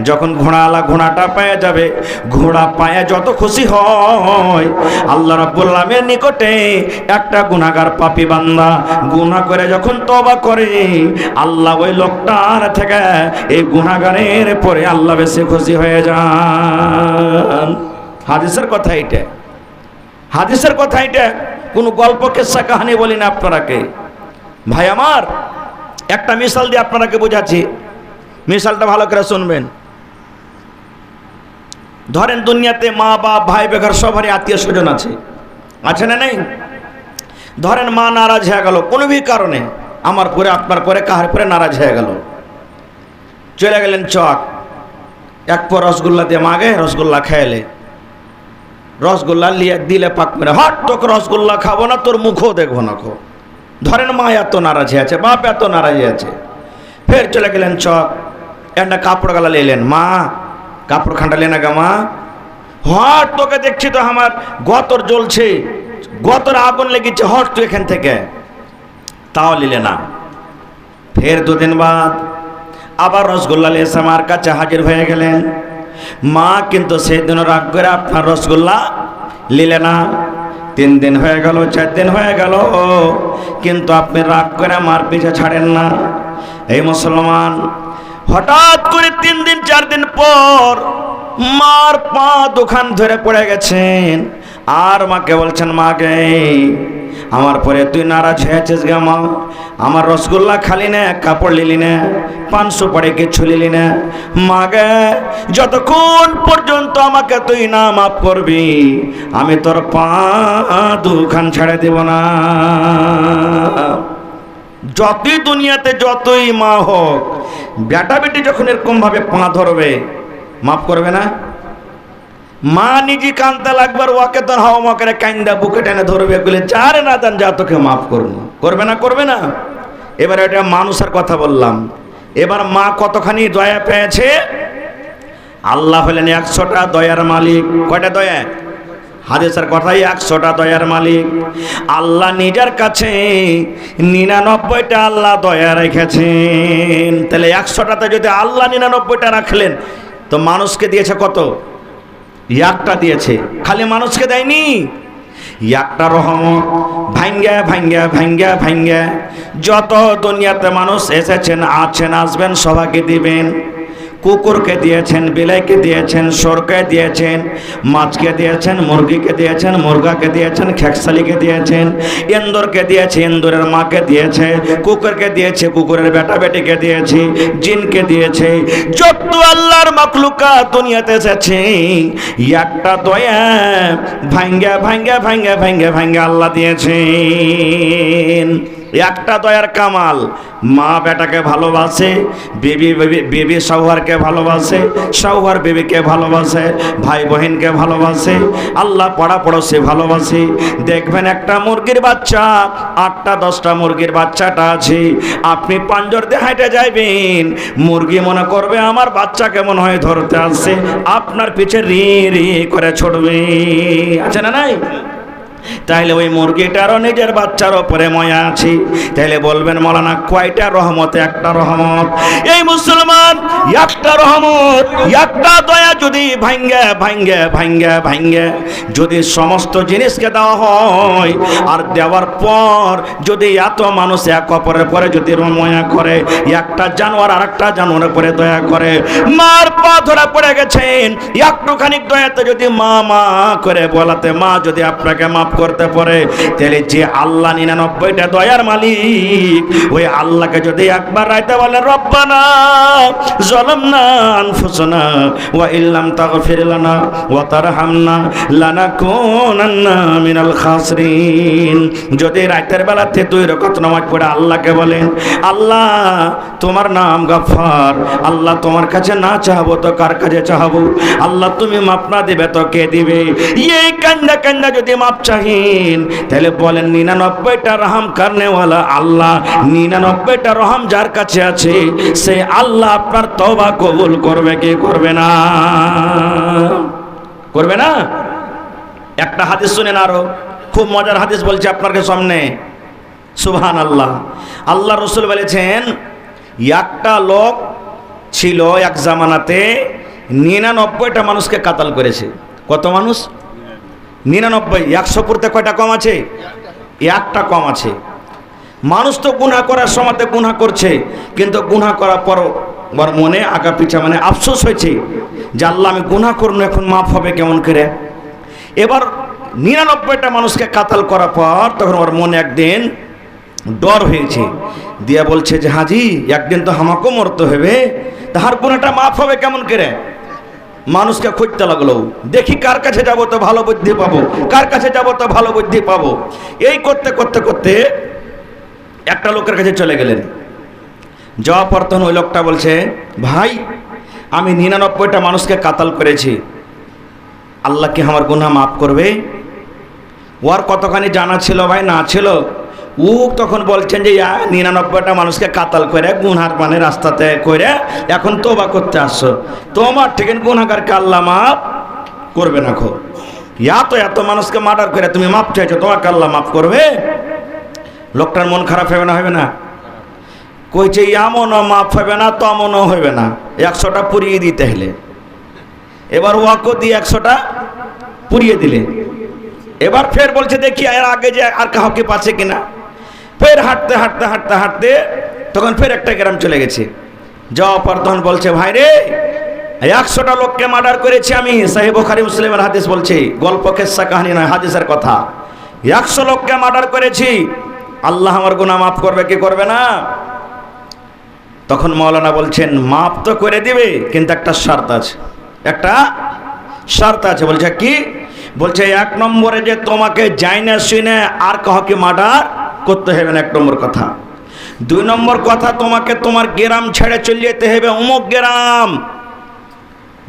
যখন ঘোড়াওয়ালা ঘোড়াটা পেয়ে যাবে, ঘোড়া পায়ে যত খুশি হয়, আল্লাহ রাব্বুল আলামিনের নিকটে একটা গুনাহগার পাপী বান্দা গুনাহ করে যখন তওবা করে, আল্লাহ ওই লোকটার থেকে এই গুনাহগারের পরে আল্লাহ বেশি খুশি হয়ে যান। হাদিসের কথা এটা, হাদিসের কথা এটা, কোনো গল্প কিসসা কাহিনী বলি না আপনারাকে। ভাই আমার, একটা মিসাল দিয়ে আপনারাকে বোঝাচ্ছি। মিশালটা ভালো করে শুনবেন। ধরেন দুনিয়াতে মা বাপ ভাই বেকার সবারই আত্মীয় স্বজন আছে, আছে না নেই? ধরেন মা নারাজ হয়ে গেল কোনো কারণে, আমার পরে আপনার পরে কাহার পরে নারাজ হয়ে গেল, চলে গেলেন চক, এক পর রসগোল্লা দিয়ে মাগে রসগোল্লা খেলে, রসগোল্লা লিয়ে দিলে পাক মেরে, হট তোকে রসগোল্লা খাবো না, তোর মুখও দেখবো না। ধরেন মা এত নারাজ আছে, বাপ এত নারাজ আছে, ফের চলে গেলেন চক, একটা কাপড় গালা নিলেন, মা কাপড় খান্ডা লেনা গা মা, হট তোকে দেখছি তো আমার গতর জ্বলছে, গতর আগুন লেগেছে, হট তুই এখান থেকে, তাও নিলে না। ফের দুদিন বাদ আবার রসগোল্লা এসে মার কাছে হাজির হয়ে গেলেন, মা কিন্তু সেই দিন রাগ করে আপনার রসগোল্লা নিলে না। 3 দিন হয়ে গেল, 4 দিন হয়ে গেল, কিন্তু আপনি রাগ করে মার পিছে ছাড়েন না। এই মুসলমান, হঠাৎ করে 3 দিন 4 দিন পর মার পা দোকান ধরে পড়ে গেছেন, আর মাকে বলছেন, মা গে আমার পরে তুই নারাজ হয়েছিস গে মা, আমার রসগোল্লা খালি না, কাপড় লিলি না, 500 পড়ে কিছু লিলি না, মা গে যতক্ষণ পর্যন্ত আমাকে তুই না মাফ করবি আমি তোর পা দোকান ছেড়ে দেব না। যতই দুনিয়াতে যতই মা হোক, বেটা বেটি যখন এরকম ভাবে পা ধরবে মাফ করবে না। মা নিজে কানতে লাগবার, ওকে তোর হাওয়া মাকে কান্দা বুকে টেনে ধরবে, বলে যারে না জান যা তোকে মাফ করবো, করবে না? করবে না? এবার এটা মানুষের কথা বললাম। এবার মা কতখানি দয়া পেয়েছে, আল্লাহ হলেন 100টা দয়ার মালিক। কয়টা দয়া? হাদিসের কথাই 100টা দয়ার মালিক। আল্লাহ নিজের কাছে 99টা আল্লাহ দয়া রেখেছেন। তাহলে 100টাতে যদি আল্লাহ 99টা রাখলেন, তো মানুষকে দিয়েছে কত? 1টা দিয়েছে। খালি মানুষকে দেয়নি, 1টা রহমত ভাঙ্গা ভাঙ্গা ভাঙ্গা ভাঙ্গা যত দুনিয়াতে মানুষ এসেছেন, আছেন, আসবেন, সবাইকে দিবেন। কুকুরকে দিয়েছেন, বিলাইকে দিয়েছেন, সরকে দিয়েছেন, মাছকে দিয়েছেন, মুরগিকে দিয়েছেন, মুরগাকে দিয়েছেন, খেকসালিকে দিয়েছেন, ইন্দুরকে দিয়েছে, ইন্দুরের মাকে দিয়েছে, কুকুরকে দিয়েছে, কুকুরের বেটা বেটিকে দিয়েছে, জিনকে দিয়েছে। যত আল্লাহর মাখলুকাত দুনিয়াতে এসেছে, 1টা দয়া ভাঙ্গা ভাঙ্গা ভাঙ্গা ভাঙ্গা ভাঙ্গা আল্লাহ দিয়েছেন। 1টা দয়ার কামাল, মা বেটাকে ভালোবাসে, বিবি শাওহারকে ভালোবাসে, শাওহার বিবিকে ভালোবাসে, ভাই বোনকে ভালোবাসে, আল্লাহ পাড়া পড়োশি ভালোবাসে। দেখবেন একটা মুরগির বাচ্চা, 8টা 10টা মুরগির বাচ্চাটা আছে, আপনি পাঞ্জর দিয়ে হাঁটে যাইবেন, মুরগি মনে করবে আমার বাচ্চাকে মনে হয় ধরতে আসছে, আপনার পিছে রি রি করে ছুটবে, আছে না নাই? তাইলে ওই মুরগিটারও নিজের বাচ্চার ওপরে ময়া আছে। তাইলে বলবেন মৌলানা কয়টা রহমত? 1টা রহমত। এই মুসলমান, 1টা রহমত, 1টা দয়া যদি ভাঙ্গা ভাঙ্গা ভাঙ্গা ভাঙ্গা যদি সমস্ত জিনিসকে দেওয়া হয়, আর দেওয়ার পর যদি এত মানুষ এক অপরের পরে যদি ময়া করে, একটা জানোয়ার আর একটা জানোয়ারের পরে দয়া করে, মার পা ধরা পড়ে গেছেন, একটুখানি দয়াতে যদি মা মা করে বলাতে মা যদি আপনাকে মাফ করতে পারে, তাহলে যে আল্লাহ 99টা দয়ার মালিক, ওই আল্লাহকে যদি একবার রাইতে বলেন, রব্বানা যালামনা আনফুসানা ওয়া ইল্লাম তাগফির লানা ওয়া তারহামনা লানাকুনান্না মিনাল খাসিরিন, যদি রাতের বেলাতে 2 রাকাত নামাজ পড়ে আল্লাহকে বলেন, আল্লাহ তোমার নাম গফফার, আল্লাহ তোমার কাছে না চাহবো তো কার কাছে চাহবো, আল্লাহ তুমি মাফ না দিবে তো কে দিবে, এই কান্দা কান্দা যদি মাফ চাহেন, তাহলে বলেন 99টা রহম করনেওয়ালা আল্লাহ, 99টা রহম যার কাছে আছে, সে আল্লাহ আপনার তওবা কবুল করবে কি করবে না? করবে না? একটা হাদিস শুনেন, আরো খুব মজার হাদিস বলছে আপনার সামনে। সুবহানাল্লাহ। আল্লাহ রাসূল বলেছেন, 1টা লোক ছিল এক জামানাতে 99টা মানুষকে কাতাল করেছে। কত মানুষ? 99। 100 পড়তে কয়টা কম আছে? 1টা কম আছে। মানুষ তো গুনাহ করার সময়তে গুনাহ করছে, কিন্তু গুনাহ করার পর ওর মনে আগা পিছা মানে আফসোস হয়েছে যে আল্লাহ আমি গুনাহ করব, এখন মাফ হবে কেমন করে? এবার 99টা মানুষকে কাতাল করার পর তখন ওর মনে একদিন ডর হয়েছে, দিয়া বলছে যে হাজি একদিন তো আমাকেও মরতে হবে, তাহার গুনাহটা মাফ হবে কেমন করে? মানুষকে খুঁজতে লাগলো, দেখি কার কাছে যাব তো ভালো বুদ্ধি পাবো, কার কাছে যাব তো ভালো বুদ্ধি পাবো। এই করতে করতে করতে একটা লোকের কাছে চলে গেলেন। যাওয়ার পর তখন ওই লোকটা বলছে, ভাই আমি 99টা মানুষকে কাতাল করেছি, আল্লাহ কি আমার গুনাহ মাফ করবে? ওর কতখানি জানা ছিল ভাই না ছিল, ও তখন বলছেন যে 99টা মানুষকে কাতাল করে গুনহার মানে রাস্তাতে করে এখন তওবা করতে আসছো, তোমার থেকে গুনাহগারকে আল্লাহ মাফ করবে না। খো এত মানুষকে মার্ডার করে তুমি মাফ চাইছো, তোমাকে আল্লাহ মাফ করবে? লোকটার মন খারাপ হবে না? হবে না? কইছে এমনও মাফ হবে না, তেমনও হবে না, 100টা পুড়িয়ে দিতে হলে। এবার ওয়াকো দিয়ে 100টা পুড়িয়ে দিলে। এবার ফের বলছে দেখি এর আগে যে আর কাউকে পাচ্ছে কিনা। ফের হাঁটতে হাঁটতে হাঁটতে হাঁটতে তখন ফের একটা গ্রাম চলে গেছে। যাওয়ার পর তখন বলছে, ভাই রে 100টা লোককে মার্ডার করেছি আমি। সহিহ বুখারী মুসলিমের হাদিস বলছি, গল্প কিসসা কাহিনী নয়, হাদিসের কথা। 100 লোককে মার্ডার করেছি, আল্লাহ আমার গুনাহ মাফ করবে কি করবে না? তখন মাওলানা বলছেন, মাফ তো করে দিবে, কিন্তু একটা শর্ত আছে। একটা শর্ত আছে। বলছে কি? বলছে 1 নম্বরে যে তোমাকে জাইনা শুনে আর কাউকে মার্ডার করতে হবে না, 1 নম্বর কথা। 2 নম্বর কথা, তোমাকে তোমার গ্রাম ছেড়ে চলে যেতে হবে, অমুক গ্রাম।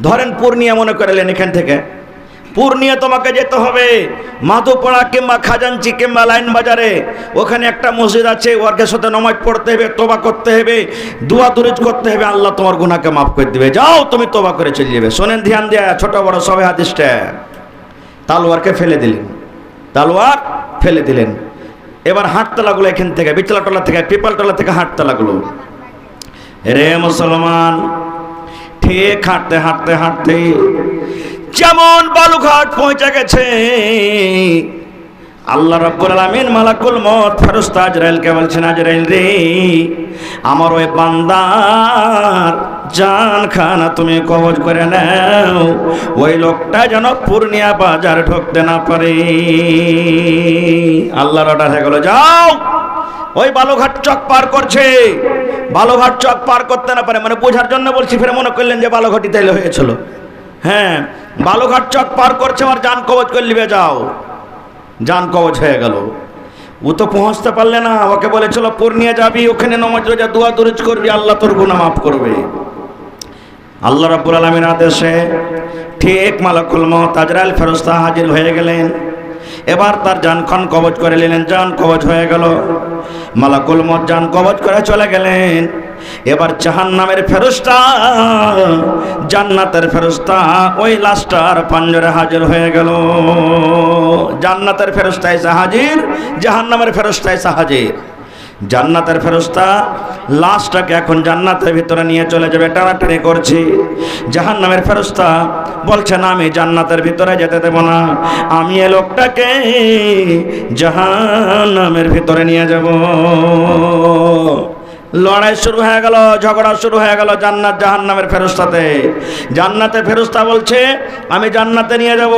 ধরেন পূর্ণিয়া মনে করলেন, এখান থেকে পূর্ণিয়া তোমাকে যেতে হবে, মাধুপাড়া কিংবা খাজাঞ্চি কিংবা লাইন বাজারে, ওখানে একটা মসজিদ আছে, ওর সাথে নামাজ পড়তে হবে, তওবা করতে হবে, দোয়া দুরুদ করতে হবে, আল্লাহ তোমার গুনাহকে মাফ করে দিবে। যাও তুমি তওবা করে চলে যাবে। শোনেন ধ্যান দিয়া, ছোট বড় সবাই হাদিসটা। তালোয়ারকে ফেলে দিলেন, তালোয়ার ফেলে দিলেন। এবার হাঁটতে লাগলো, এখান থেকে বিচলাটলা থেকে পিপালটলা থেকে হাঁটতে লাগলো। রে মুসলমান, ঠিক হাঁটতে হাঁটতে হাঁটতে যেমন বালুঘাট পৌঁছে গেছে, আল্লাহ রাব্বুল আলামিন মালাকুল মউত ফেরেশতা আজরাইলকে বলছেন, আজরাইল রে, আমার ওই বান্দার জান খানা তুমি কবজ করে নাও, ওই লোকটা যেন পূর্ণিয়া বাজার ঢুকতে না পারে। আল্লাহর অর্ডার হয়ে গেল, যাও। ওই বালুঘাট চক পার করছে, বালুঘাট চক পার করতে না পারে, মানে বোঝার জন্য বলছি, ফের মনে করলেন যে বালুঘাটি তাইলে হয়েছিল। হ্যাঁ, বালুঘাট চক পার করছে, আমার জান কবজ করে নিবে, যাও। জান কবজ হয়ে গেল। ও তো পৌঁছতে পারলে না, ওকে বলেছিল পূর্ণিয়া যাবি, ওখানে নামাজ রোজা দোয়া দুরুদ করবি, আল্লাহ তোর গুনাহ মাফ করবে। আল্লাহ রাব্বুল আলামিনের আদেশে ঠিক মালাকুল মউত আজরাইল ফেরেশতা হাজির হয়ে গেলেন। এবার তার জানখান কবজ করে নিলেন, জান কবজ হয়ে গেল। মালাকুল মউত জান কবজ করে চলে গেলেন। এবার জাহান্নামের ফেরেশতা, জান্নাতের ফেরেশতা ওই লাশটার পাঞ্জরে হাজির হয়ে গেল। জান্নাতের ফেরেশতা এসে হাজির, জাহান্নামের ফেরেশতা এসে হাজির। জান্নাতের ফেরেশতা লাশটাকে এখন জান্নাতের ভিতরে নিয়ে চলে যাবে, টানাটানি করছে। জাহান্নামের ফেরেশতা বলছে, না, আমি জান্নাতের ভিতরে যেতে দেব না, আমি এই লোকটাকে জাহান্নামের ভিতরে নিয়ে যাব। লড়াই শুরু হয়ে গেল, ঝগড়া শুরু হয়ে গেল জান্নাত জাহান্নামের ফেরেশতাতে। জান্নাতের ফেরেশতা বলছে, আমি জান্নাতে নিয়ে যাব।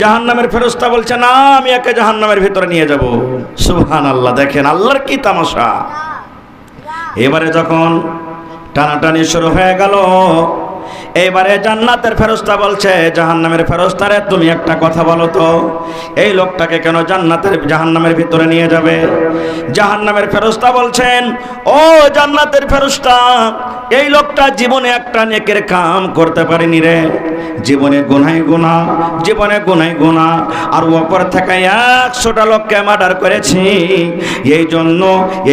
জাহান্নামের ফেরেশতা বলছে, না, আমি একে জাহান্নামের ভিতরে নিয়ে যাব। সুবহানাল্লাহ, দেখেন আল্লাহর কি তামাশা। এবারে যখন টানাটানি শুরু হয়ে গেল, এবারে জান্নাতের ফেরেশতা বলছে জাহান্নামের ফেরেশতারে, তুমি একটা কথা বলো তো, এই লোকটাকে কেন জাহান্নামের ভিতরে নিয়ে যাবে? জাহান্নামের ফেরেশতা বলছেন, ও জান্নাতের ফেরেশতা, এই লোকটা জীবনে একটা নেকের কাম করতে পারেনি রে, জীবনে গুনাহ গুনাহ, জীবনে গুনাহ গুনাহ, আর ওপর থেকে 100টা লোককে মার্ডার করেছি, এই জন্য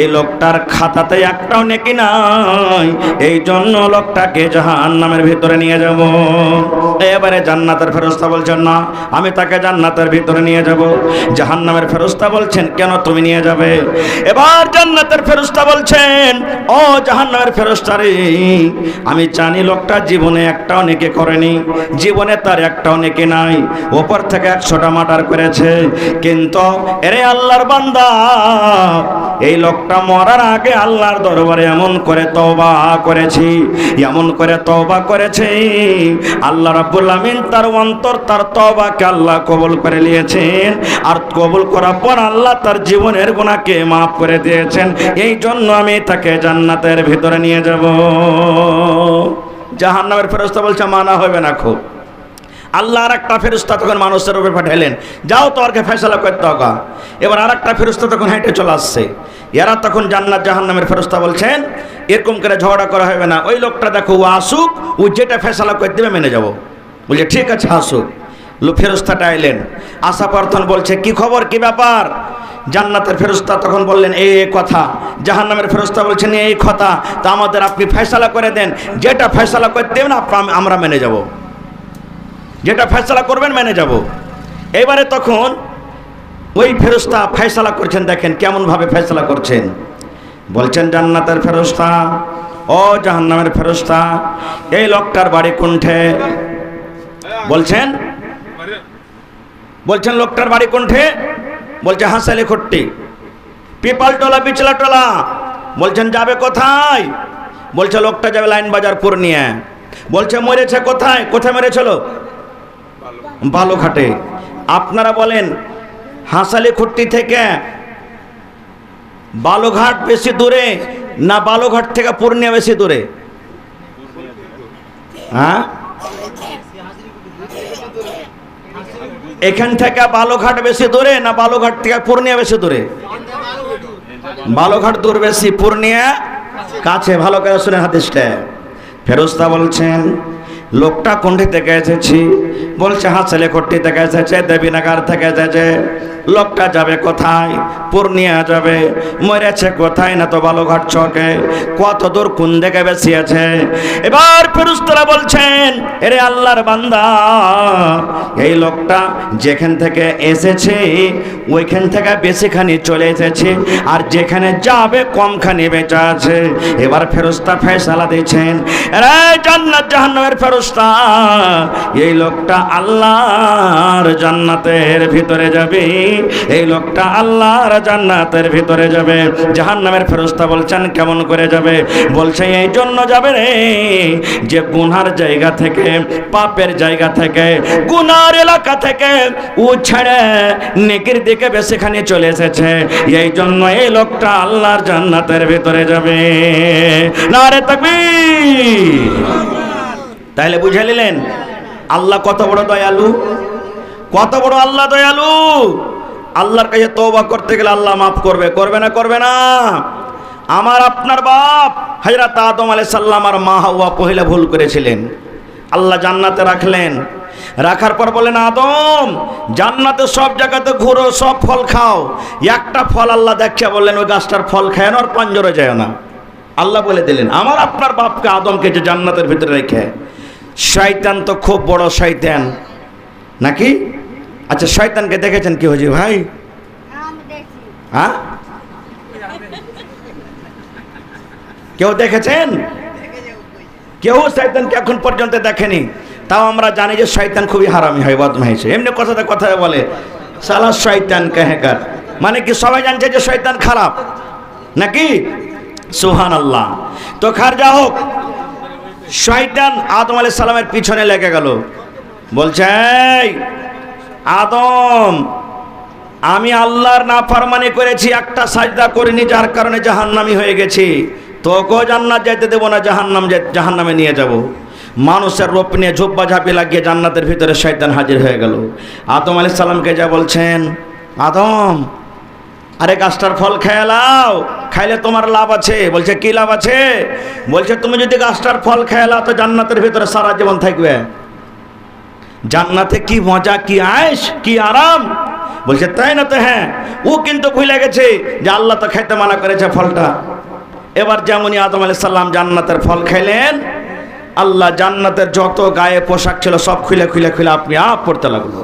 এই লোকটার খাতাতে একটাও নেকি নাই, এই জন্য লোকটাকে জাহান্নামের ভিতরে নিয়ে যাব। এবারে জান্নাতের ফেরেশতা বলছেন, না, আমি তাকে জান্নাতের ভিতরে নিয়ে যাব। জাহান্নামের ফেরেশতা বলছেন, কেন তুমি নিয়ে যাবে? এবার জান্নাতের ফেরেশতা বলছেন, ও জাহান্নামের ফেরেশতা রে, আমি জানি লোকটা জীবনে একটাও নেকি করেনি, জীবনে তার একটাও নেকি নাই, ওপর থেকে 100টা মার্ডার করেছে, কিন্তু এরে আল্লাহর বান্দা, এই লোকটা মরার আগে আল্লাহর দরবারে এমন করে তওবা করেছি, এমন করে তওবা করেছে, আল্লাহ রাব্বুল আমিন তার অন্তর, তার তওবাকে আল্লাহ কবুল করে নিয়েছেন, আর কবুল করার পর আল্লাহ তার জীবনের গুনাহকে মাফ করে দিয়েছেন। এই জন্য আমি তাকে জান্নাতের ভিতরে নিয়ে যাব। জাহান্নামের ফেরেশতা বলছে মানা হবে না খুব। আল্লাহ আর একটা ফেরেশতা তখন মানুষের উপরে পাঠালেন, যাও তোমাকে ফয়সালা করতে হবে। এবার আর একটা ফেরেশতা তখন হেঁটে চলে আসছে। এরা তখন জান্নাত জাহান্নামের ফেরেশতা বলছেন এরকম করে ঝগড়া করা হবে না, ওই লোকটা দেখো ও আসুক, ও যেটা ফয়সালা করে দেবে মেনে যাব। বলছে ঠিক আছে আসুক। ফেরেশতাটা এলেন, আসা প্রার্থন বলছে কি খবর, কি ব্যাপার? জান্নাতের ফেরেশতা তখন বললেন এই কথা। জাহান্নামের ফেরেশতা বলছেন এই কথা। তা আমাদের আপনি ফয়সালা করে দেন, যেটা ফয়সালা করে দেবেন আমরা মেনে যাব, যেটা ফয়সালা করবেন মেনে যাব। এবারে তখন ওই ফেরেশতা ফয়সালা করছেন, দেখেন কেমন ভাবে ফয়সালা করছেন। বলছেন জান্নাতের ফেরেশতা ও জাহান্নামের ফেরেশতা, এই লোকটার বাড়ি কোনঠে? বলছেন লোকটার বাড়ি কোনঠে? বলছে হাসালি খট্টি, পিপালটোলা বিচলাটোলা। বলছেন যাবে কোথায়? বলছে লোকটা যাবে লাইন বাজার পূর্ণিয়া। বলছে মরেছে কোথায়? কোথায় মেরেছিল? বালুঘাটে। আপনারা বলেন হাসালি খট্টি থেকে বালুঘাট বেশি দূরে না বালুঘাট থেকে পূর্ণিয়া বেশি দূরে? হ্যাঁ, এখান থেকে বালুঘাট বেশি দূরে না বালুঘাট থেকে পূর্ণিয়া বেশি দূরে? বালুঘাট দূর বেশি, পূর্ণিয়া কাছে। ভালো করে শুনে হাদিসটা। ফেরেশতা বলছেন লোকটা কোনটি থেকে এসেছি? বলছে হাসালে কোট্টি থেকে এসেছে, দেবীনগর থেকে এসেছে। লোকটা যাবে কোথায়? পূর্ণিয়া যাবে। মরেছে কোথায়? না তো বালুঘাট চকে। কত দূর কোন দিকে বেশি আছে? এবার ফেরেশতারা বলছেন এরে আল্লাহর বান্দা, এই লোকটা যেখান থেকে এসেছে ওইখান থেকে বেশিখানি চলে এসেছে, আর যেখানে যাবে কমখানি বেঁচে আছে। এবার ফেরেশতা ফয়সালা দিয়েছেন, এরে জান্নাত জাহান্নামের ফেরেশতা, এই লোকটা আল্লাহর জান্নাতের ভিতরে যাবে, এই লোকটা আল্লাহর জান্নাতের ভিতরে যাবে। জাহান্নামের ফেরেশতা বলছেন কেমন করে যাবে? বলছে এই জন্য যাবে রে যে গুনার জায়গা থেকে, পাপের জায়গা থেকে, গুনার এলাকা থেকে ও ছেড়ে নেকির দিকে বেশিখানি চলে এসেছে, এই জন্য এই লোকটা আল্লাহর জান্নাতের ভিতরে যাবে। নারে তাকবীর। তাহলে বুঝে নিলেন আল্লাহ কত বড় দয়ালু, কত বড় আল্লাহ দয়ালু। আল্লাহর কাছে তওবা করতে গেলে আল্লাহ মাফ করবে, করবে না? করবে না? আমার আপনার বাপ হযরত আদম আলাইহিস সালাম আর মা হাওয়া পহিলা ভুল করেছিলেন। আল্লাহ জান্নাতে রাখলেন, রাখার পর বলেন আদম জান্নাতে সব জায়গাতে ঘুরো, সব ফল খাও, একটা ফল আল্লাহ দেখিয়ে বললেন ওই গাছটার ফল খায় না, আর পাঞ্জরে যায় না। আল্লাহ বলে দিলেন আমার আপনার বাপকে আদমকে যে জান্নাতের ভিতরে রেখে। শয়তান তো খুব বড় শয়তান নাকি? আচ্ছা শয়তানকে দেখেছেন কি হুজুর ভাই? হ্যাঁ, কেউ দেখেছেন? কেউ শয়তানকে এখন পর্যন্ত দেখেনি। তাও আমরা জানি যে শয়তান খুবই হারামি হয়, বদমাইশ। এমনি কথাতে কথা বলে সালা শয়তান কাহেকার, মানে কি সবাই জানছে যে শয়তান খারাপ নাকি? সুবহানাল্লাহ। তো খার যা হোক, শয়তান আদম আলাইহিস সালামের পিছনে লেগে গেল। বলছে আদম আমি আল্লাহর নাফরমানি করেছি, একটা সাজদা করিনি, যার কারণে জাহান্নামী হয়ে গেছি। তোকেও জান্নাত যাইতে দেবো না, জাহান্নামে নিয়ে যাব। মানুষের রূপ নিয়ে ঝোপ্পা ঝাঁপি লাগিয়ে জান্নাতের ভিতরে শয়তান হাজির হয়ে গেল। আদম আলাইহিস সালামকে যা বলছেন, আদম আরে গাছটার ফল খেয়ে লাও, খাইলে তোমার লাভ আছে। বলছে কি লাভ আছে? বলছে তুমি যদি গাছটার ফল খেয়ে লাও তো জান্নাতের ভিতরে সারা জীবন থাকবে। জান্নাতে কি মজা, কি আয়েশ, কি আরাম। বলছে তাই না? তো হ্যাঁ। ও কিন্তু ভুলে গেছে যে আল্লাহ তো খাইতে মানা করেছে ফলটা। এবার যেমনই আদম আলাইহিস সালাম জান্নাতের ফল খাইলেন, আল্লাহ জান্নাতের যত গায়ে পোশাক ছিল সব খুলে খুলে খুলে আপনি আপ পড়তে লাগলো,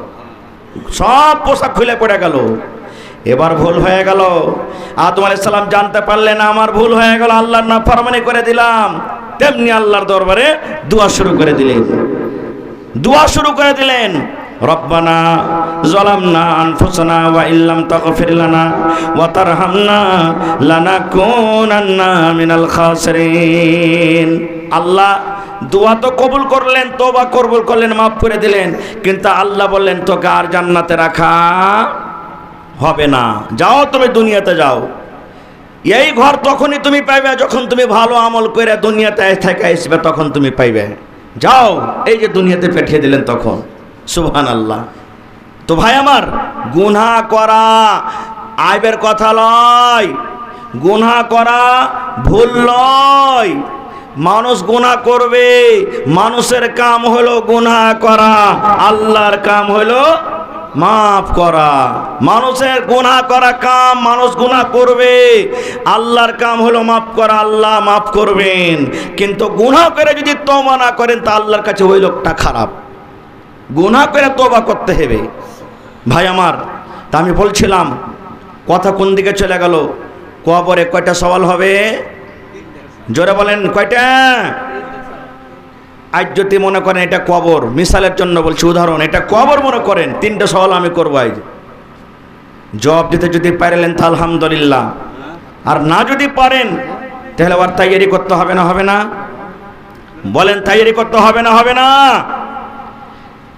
সব পোশাক খুলে পড়ে গেল। এবার ভুল হয়ে গেল। আদম আলাইহিস সালাম জানতে পারলেন আমার ভুল হয়ে গেল, আল্লাহর নাফরমানি করে দিলাম। তেমনি আল্লাহর দরবারে দোয়া শুরু করে দিলেন। দোয়া শুরু করে দিলেন, রব্বানা যালামনা আনফুসানা ওয়া ইল্লাম তাগফির লানা ওয়া তারহামনা লানাকুনান্না মিনাল খাসিরিন। আল্লাহ দোয়া তো কবুল করলেন, তওবা কবুল করলেন, মাফ করে দিলেন, কিন্তু আল্লাহ বললেন তোকে আর জান্নাতে রাখা হবে না, যাও তুমি দুনিয়াতে যাও। এই ঘর তখনই তুমি পাইবে যখন তুমি ভালো আমল করে দুনিয়াতে থেকে আসবে, তখন তুমি পাইবে। যাও, এই যে দুনিয়াতে পাঠিয়ে দিলেন তখন। সুবহানাল্লাহ। তো ভাই আমার, গুনাহ করা আইবের কথা লয়, গুনাহ করা ভুল লয়। মানুষ গুনাহ করবে, মানুষের কাম হলো গুনাহ করা, আল্লাহর কাম হলো মাফ করা। মানুষের গুনাহ করা কাম, মানুষ গুনাহ করবে, আল্লাহর কাম হলো মাফ করা, আল্লাহ মাফ করবেন। কিন্তু গুনাহ করে যদি তওবা না করেন তা আল্লাহর কাছে ওই লোকটা খারাপ। গুনাহ করে তওবা করতে হবে। ভাই আমার, তা আমি বলছিলাম কথা কোন দিকে চলে গেল? কবরে কয়টা সওয়াল হবে? জোরে বলেন কয়টা? আজ যদি মনে করেন এটা কবর, মিসালের জন্য বলছি, উদাহরণ, এটা কবর মনে করেন, 3টা সওয়াল আমি করবো আজ। জবাব দিতে যদি পারলেন তা আলহামদুলিল্লাহ, আর না যদি পারেন তাহলে আবার তৈরি করতে হবে না? হবে না? বলেন, তৈরি করতে হবে না? হবে না?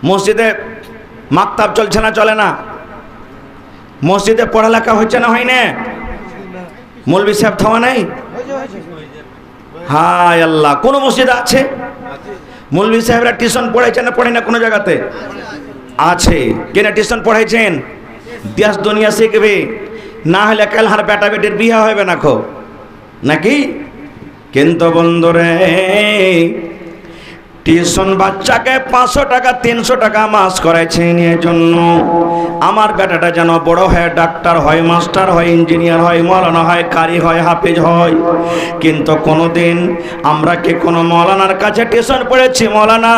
মসজিদে মাকতাব চলছে না? চলে না? মসজিদে পড়ালেখা হচ্ছে না? হয় না? মৌলভী সাহেব থামা নাই? হায় আল্লাহ, কোন মসজিদে আছে? মৌলভী সাহেবরা টিউশন পড়াইছেন না পড়ে না? কোনো জায়গাতে আছে। কেন টিউশন পড়াইছেন? দেশ দুনিয়া শিখবে, না হলে কাল হার বেটা বেটির বিয়ে হবে না খো নাকি? কিন্তু বন্ধুরে, টিউশন বাচ্চাকে 500 টাকা 300 টাকা মাস করাইছেন এর জন্য আমার বেটাটা যেন বড় হয়, ডাক্তার হয়, মাস্টার হয়, ইঞ্জিনিয়ার হয়, মৌলানা হয়, কারি হয়, হাফেজ হয়। কিন্তু কোনোদিন আমরা কি কোনো মৌলানার কাছে টিউশন পড়েছি? মৌলানা,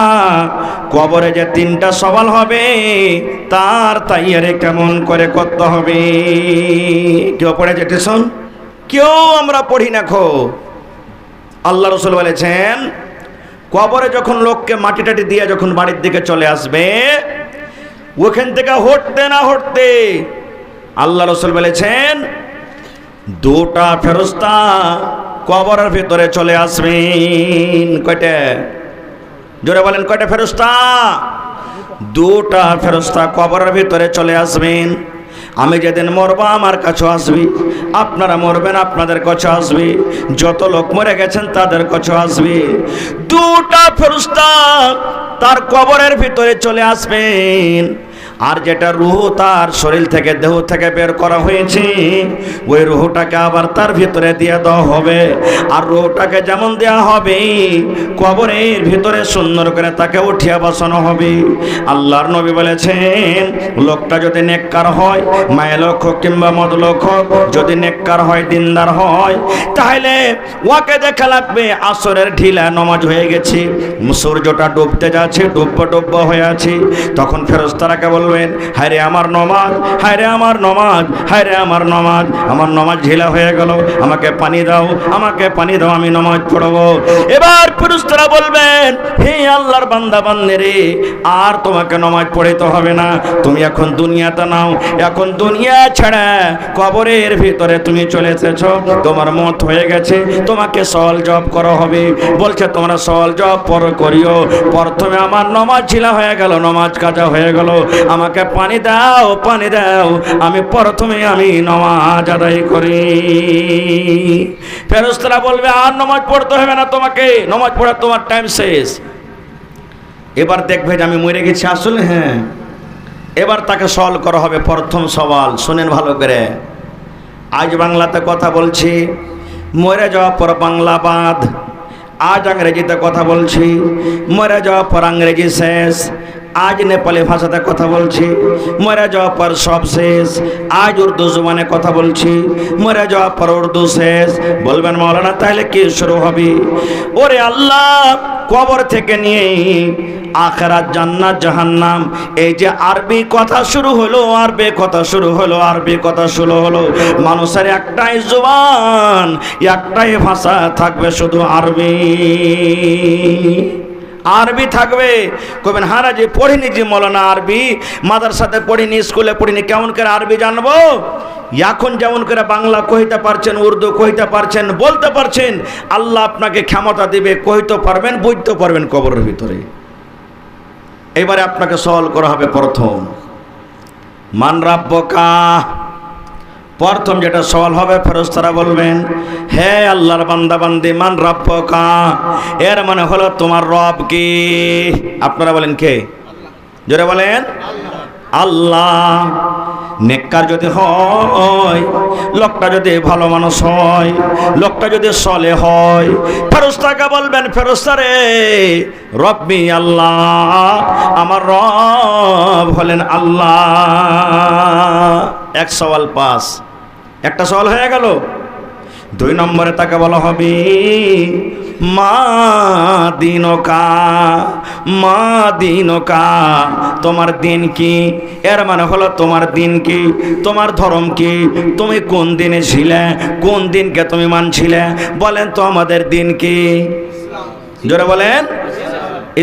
কবরে যে 3টা সওয়াল হবে তার তাইয়ারে কেমন করে করতে হবে? কেউ পড়েছে টিউশন? কেউ আমরা পড়ি না খো। আল্লাহ রাসূল বলেছেন, কবরে যখন লোককে মাটি টাটি দিয়ে যখন বাড়ির দিকে চলে আসবে, ওখান থেকে হটতে না হটতে আল্লাহ রাসূল বলেছেন 2টা ফেরেশতা কবরের ভিতরে চলে আসবেন। কয়টা? জোরে বলেন, কয়টা ফেরেশতা? 2টা ফেরেশতা কবরের ভিতরে চলে আসবেন। আমি যেদিন মরবো আমার কাছে আসবি, আপনারা মরবেন আপনাদের কাছে আসবি, যত লোক মরে গেছেন তাদের কাছে আসবি। 2টা ফেরেশতা তার কবরের ভিতরে চলে আসবেন। আর যেটা রূহ তার শরীর থেকে, দেহ থেকে বের করা হয়েছে, ওই রূহটাকে আবার তার ভিতরে দিয়ে দেওয়া হবে। আর রূহটাকে যেমন দেওয়া হবে, কবরের ভিতরে সুন্দর করে তাকে উঠিয়ে বসানো হবে। আল্লাহর নবী বলেছেন, লোকটা যদি নেককার হয়, মায়ের লোক হোক কিংবা মদ লোক হোক, যদি নেককার হয়, দিনদার হয়, তাহলে ওকে দেখা লাগবে আসরের ঢিলা নামাজ হয়ে গেছে, সূর্যটা ডুবতে যাচ্ছে, ডুবব হয়ে আছে। তখন ফেরেশতারা বলবেন, হায় রে আমার নমাজ, হায় রে আমার নমাজ, হায় রে আমার নমাজ, আমার নমাজ ঢিলা হয়ে গেল, আমাকে পানি দাও, আমাকে পানি দাও, আমি নমাজ পড়বো। এবার ফেরেশতারা বলবেন, হে আল্লাহর বান্দা বান্দিরে, আর তোমাকে নমাজ পড়তে হবে না, তুমি এখন দুনিয়াতে নাও, এখন দুনিয়া ছাড়া কবরের ভিতরে তুমি চলে এসেছো, তোমার মত হয়ে গেছে, তোমাকে সওয়াল জবাব করা হবে। বলছে তোমরা সওয়াল জবাব পর করিও, প্রথমে আমার নমাজ ঢিলা হয়ে গেল, নমাজ কাজা হয়ে গেল, আমাকে পানি দাও, পানি দাও, আমি প্রথমে আমি নামাজ আদায় করি। ফেরেশতারা বলবে, আর নামাজ পড়তে হবে না, তোমাকে নামাজ পড়ার তোমার টাইম শেষ। এবার দেখবে যে আমি মরে গেছি আসলে। হ্যাঁ, এবার তাকে সওয়াল করা হবে। প্রথম সওয়াল শুনেন ভালো করে, আজ বাংলাতে কথা বলছি, মরে যাওয়ার পর বাংলা বাদ। আজ ইংরেজিতে কথা বলছি, মরে যাওয়ার পর ইংরেজি শেষ। আজ নেপালি ভাষাতে কথা বলছি, মরে যাওয়ার পর সব শেষ। আজ উর্দু জুবানে কথা বলছি, মরে যাওয়ার পর উর্দু শেষ। বলবেন মাওলানা তাহলে কি শুরু হবে? ওরে আল্লাহ, কবর থেকে নিয়ে আখিরাত, জান্নাত, জাহান্নাম, এই যে আরবি কথা শুরু হলো, আরবি কথা শুরু হলো, আরবি কথা শুরু হলো। মানুষের একটাই জবান, একটাই ভাষা থাকবে, শুধু আরবি। আরবি থাকবে। কবেন হারা যে পড়িনি যে মৌলানা, আরবি মাদ্রাসাতে পড়িনি, স্কুলে পড়িনি, কেমন করে আরবি জানবো? এখন যেমন করে বাংলা কইতে পারছেন, উর্দু কইতে পারছেন, বলতে পারছেন, আল্লাহ আপনাকে ক্ষমতা দিবে, কইতে পারবেন, বুঝতে পারবেন কবরের ভিতরে। এবারে আপনাকে সওয়াল করা হবে প্রথম, মান রাব্বুকা, প্রথম যেটা সওয়াল হবে, ফেরেশতারা বলবেন, হে আল্লাহর বান্দা বান্দি, মান রাব্বুকা, এর মানে হলো তোমার রব কি? আপনারা বলেন কে? জোরে বলেন আল্লাহ। নেককার যদি হয়, লোকটা যদি ভালো মানুষ হয়, লোকটা যদি সলে হয়, ফেরেশতাকে বলবেন, ফেরেশতারে রব্বি আল্লাহ, আমার রব হলেন আল্লাহ। এক সওয়াল পাস, একটা সওয়াল হয়ে গেল। 2 নম্বরে তাকে বলা হবে মা দিনকা, মা দিনকা, তোমার দিন কি? এর মানে হলো তোমার দিন কি, তোমার ধর্ম কি, তুমি কোন দিনে ছিলে, কোন দিনকে তুমি মানছিলে? বলেন তো আমাদের দিন কি? জোরে বলেন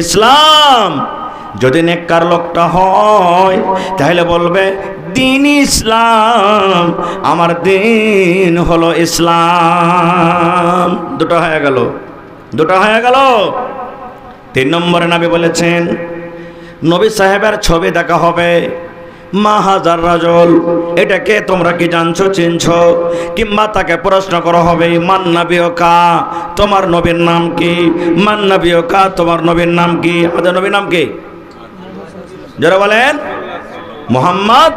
ইসলাম। যদি নেককার লোকটা হয় তাহলে বলবে দিন ইসলাম, আমার দিন হলো ইসলাম। দুটো হয়ে গেল, দুটো হয়ে গেল। 3 নম্বরে নবী বলেছেন, নবী সাহেবের ছবি দেখা হবে, মা হাজার রাজল, এটাকে তোমরা কি জানছো, চিনছো? কিংবা তাকে প্রশ্ন করা হবে, মান নবিয়কা, তোমার নবীর নাম কি? মান নবিয়কা, তোমার নবীর নাম কি? আমাদের নবীর নাম কি? যারা বলেন মুহাম্মদ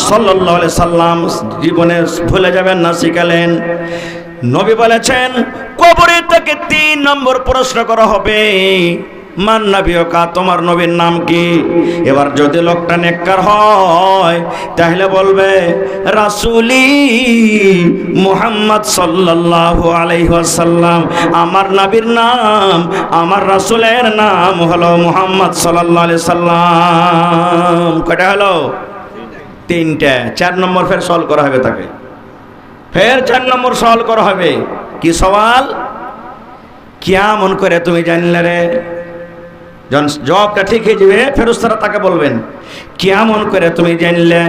সাল্লাল্লাহু আলাইহি সাল্লাম। জীবনে ভুলে যাবেন না, শিখালেন। নবী বলেছেন কবরে থেকে 3 নম্বর প্রশ্ন করা হবে, মান নবিয়কা, তোমার নবীর নাম কি? এবার যদি লোকটা নেককার হয় তাহলে বলবে রাসূলি মুহাম্মদ সাল্লাল্লাহু আলাইহি ওয়াসাল্লাম, আমার নবীর নাম, আমার রাসূলের নাম হলো মুহাম্মদ সাল্লাল্লাহু আলাইহি সাল্লাম। কয়টা হলো? 3টা। 4 নম্বর ফের সওয়াল করা হবে তাকে, ফের 4 নম্বর সওয়াল করা হবে। কি সওয়াল? কেমন করে তুমি জানলে রে? জবাবটা ঠিক হয়ে যাবে, ফেরেশতারা তাকে বলবেন কেমন করে তুমি জানলে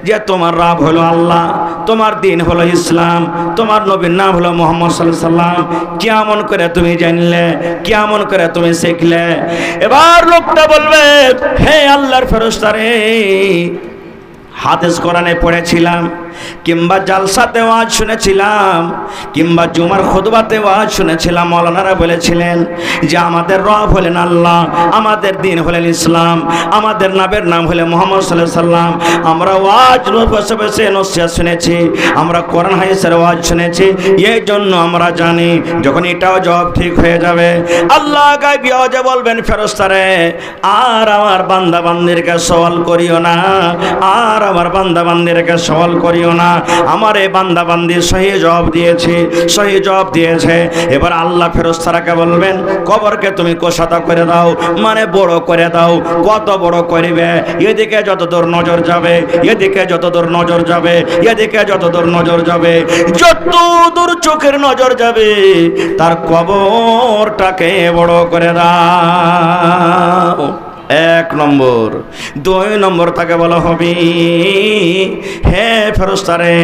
যে তোমার রব হলো আল্লাহ, তোমার দিন হলো ইসলাম, তোমার নবীর নাম হলো মুহাম্মদ সাল্লাল্লাহু আলাইহি সাল্লাম? কেমন করে তুমি জানলে, কেমন করে তুমি শিখলে? এবার লোকটা বলবে, হে আল্লাহর ফেরেশতারে, হাদিস কোরআনে পড়েছিলাম, কিংবা জালসাতে ওয়াজ শুনেছিলাম, কিংবা জুমার খুতবাতে ওয়াজ শুনেছিলাম, মাওলানারা বলেছিলেন যে আমাদের রব হলেন আল্লাহ, আমাদের দিন হলেন ইসলাম, আমাদের নবীর নাম হলেন মুহাম্মদ সাল্লাল্লাহু আলাইহি সাল্লাম। আমরা ওয়াজ বসে বসে নসিহত শুনেছি, আমরা কোরআন হাদিসের ওয়াজ শুনেছি, এই জন্য আমরা জানি যখন এটাও জবাব ঠিক হয়ে যাবে, আল্লাহ গায়বী আওয়াজে বলবেন, ফেরেশতারে আর আমার বান্দা বান্দিরকে সওয়াল করিও না, আর আমার বান্দা বান্দিরকে সওয়াল করিও না, আমার এই বান্দা বান্দি সহি জবাব দিয়েছে, সহি জবাব দিয়েছে। এবার আল্লাহ ফেরেশতারাকে বলবেন, কবরকে তুমি কোষাতা করে দাও, মানে বড় করে দাও। কত বড় করিবে? এদিকে যতদূর নজর যাবে, এদিকে যতদূর নজর যাবে, এদিকে যতদূর নজর যাবে, যতদূর চোখের নজর যাবে, তার কবরটাকে বড় করে দাও। 1 নম্বর। 2 নম্বর তাকে বলা হবে, হে ফেরেশতারে,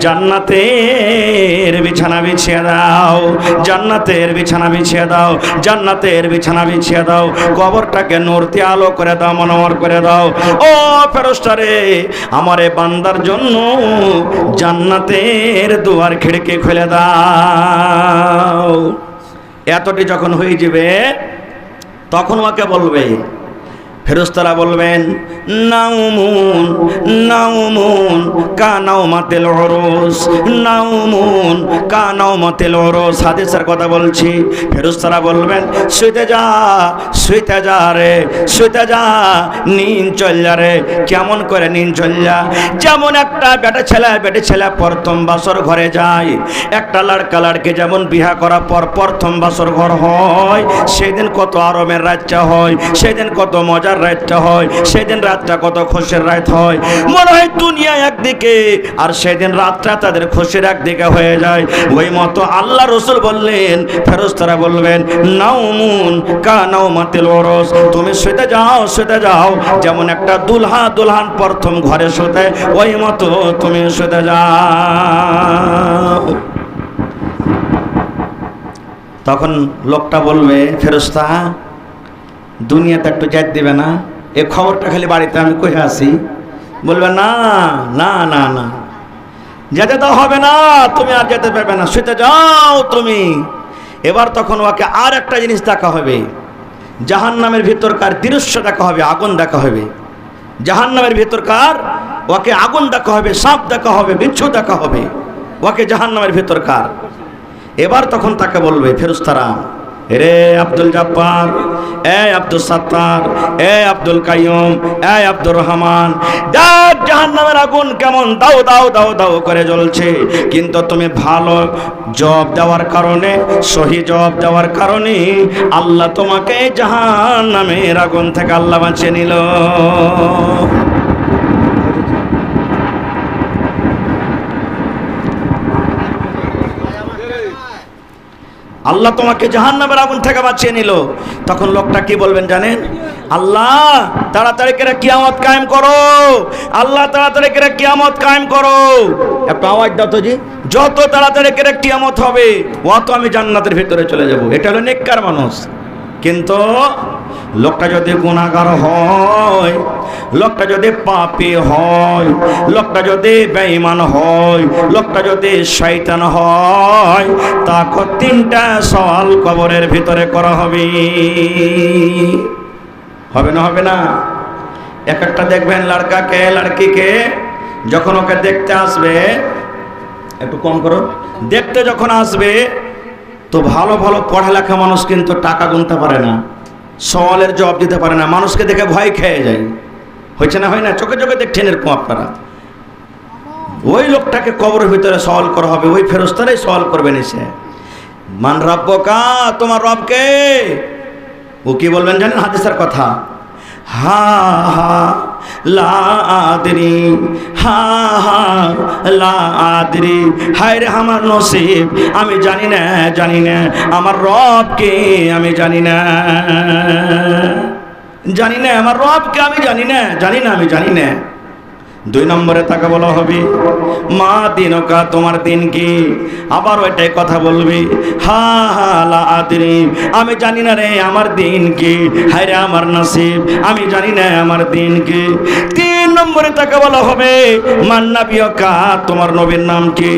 জান্নাতের বিছানা বিছিয়ে দাও, জান্নাতের বিছানা বিছিয়ে দাও, জান্নাতের বিছানা বিছিয়ে দাও, কবরটাকে নূর দিয়ে আলো করে দাও, মনোহর করে দাও। ও ফেরেশতারে, আমার এই বান্দার জন্য জান্নাতের দুয়ার খিড়কি খুলে দাও। এতটি যখন হয়ে যাবে তখন ওকে বলবে, ফেরেশতারা বলবেন, নাউমুন নাউমুন কানাউমাতিল উরুস, নাউমুন কানাউমাতিল উরুস। হাদিসের কথা বলছি। ফেরেশতারা বলবেন, শুইতে যা, শুইতে যা রে, শুইতে যা, নিন চল যা রে। কেমন করে নিন চল যা? যেমন একটা বেটা ছেলে প্রথম বাসর ঘরে যায়, একটা লড়কা লড়কি যেমন বিয়া করার পর প্রথম বাসর ঘর হয়, সেদিন কত আরামের রাতটা হয়, সেদিন কত মজার রাতটা হয়, সেদিন রাতটা কত খুশির রাত হয়। মনে হয় দুনিয়া একদিকে আর সেদিন রাতটা তাদের খুশির একদিকে হয়ে যায়। ওই মতো আল্লাহ রাসূল বললেন, ফেরেশতারা বলবেন, নাউমুন কানাউমাতিল উরুস, তুমি শুতে যাও, শুতে যাও, যেমন একটা দুলহান প্রথম ঘরে শুতে, ওই মতো তুমি শুতে যাও। তখন লোকটা বলবে, ফেরেশতা দুনিয়াতে একটু যাইতে দিবে না? এ খবরটা খালি বাড়িতে আমি কহে আসি। বলবে, না না না না, যেতে তো হবে না, তুমি আর যেতে পারবে না, শুতে যাও তুমি। এবার তখন ওকে আর একটা জিনিস দেখা হবে, জাহান্নামের ভিতরকার দৃশ্য দেখা হবে, আগুন দেখা হবে। জাহান্নামের ভিতরকার ওকে আগুন দেখা হবে, সাপ দেখা হবে, বিচ্ছু দেখা হবে, ওকে জাহান্নামের ভিতরকার। এবার তখন তাকে বলবে ফেরেশতারা, রে আব্দুল জব্বার, এ আব্দুল সাত্তার, এ আব্দুল কাইয়ুম, এ আব্দুর রহমান, দেখ জাহান্নামের আগুন কেমন দাও দাও দাও দাও করে জ্বলছে, কিন্তু তুমি ভালো জবাব দেওয়ার কারণে, সহি জবাব দেওয়ার কারণে আল্লাহ তোমাকে জাহান্নামের আগুন থেকে আল্লাহ বাঁচিয়ে নিল। আল্লাহ তোমাকে জাহান্নামের আগুন থেকে বাঁচিয়ে নিল। তখন লোকটা কি বলবেন জানেন? আল্লাহ তাড়াতাড়ি করে কিয়ামত কায়েম করো, আল্লাহ তাড়াতাড়ি করে কিয়ামত কায়েম করো। একটু আওয়াজ দাও তো জি। যত তাড়াতাড়ি করে কিয়ামত হবে অত আমি জান্নাতের ভিতরে চলে যাব। এটা হলো নেককার মানুষ। কিন্তু লোকটা যদি গুনাহগার হয়, লোকটা যদি পাপী হয়, লোকটা যদি বেঈমান হয়, লোকটা যদি শয়তান হয়, তাকে তিনটা সওয়াল কবরের ভিতরে করা হবে। হবে না? হবে না? এক একটা দেখবেন লড়কাকে লড়কিকে যখন ওকে দেখতে আসবে, একটু কম করো, দেখতে যখন আসবে তো ভালো ভালো পড়ালেখা মানুষ কিন্তু টাকা গুনতে পারে না, সওয়ালের জবাব দিতে পারে না, মানুষকে দেখে ভয় খেয়ে যায়। হয়েছে না? হয় না? চোখে চোখে দেখছেন এরকম আপনারা। ওই লোকটাকে কবরের ভিতরে সওয়াল করা হবে, ওই ফেরেশতারাই সওয়াল করবেন এসে, মান রাব্বুকা, তোমার রবকে। ও কি বলবেন জানেন? হাদিসের কথা, হা হা লা আদরি, হা হা লা আদরি, হায় রে আমার নসিব, আমি জানি না, জানি না আমার রবকে, আমি জানি না, জানি না আমার রবকে, আমি জানি না, জানি না, আমি জানি না। দুই নম্বরে তাকে বলা হবে মা দিনকা, তোমার দিন কি? আবার ওইটাই কথা বলবি, হা হা লা আদরি, আমি জানি না রে আমার দিন কি, হায় রে আমার নসিব, আমি জানি না আমার দিন কি। তিন নম্বরে তাকে বলা হবে মান নাবিয়কা, তোমার নবীর নাম কি?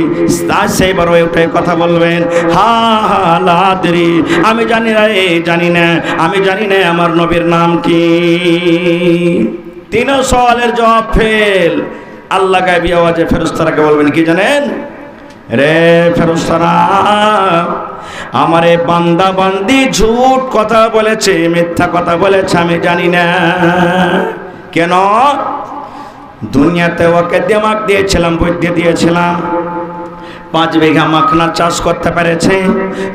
সেইবার ওইটাই কথা বলবেন, হা হা লা আদরি, আমি জানি না রে, জানি না, আমি জানি না আমার নবীর নাম কি। তিনও সওয়ালের জবাব ফেল। আল্লাহ গায়বী আওয়াজে ফেরেশতারাকে বলবেন কি জানেন? রে ফেরেশতারা, আমারে বান্দা বান্দি ঝুট কথা বলেছে, মিথ্যা কথা বলেছে, আমি জানি না। কেন? দুনিয়াতে ওকে দিমাগ দিয়েছিলাম, বুদ্ধি দিয়েছিলাম, 5 বিঘা মাখনা চাষ করতে পেরেছে,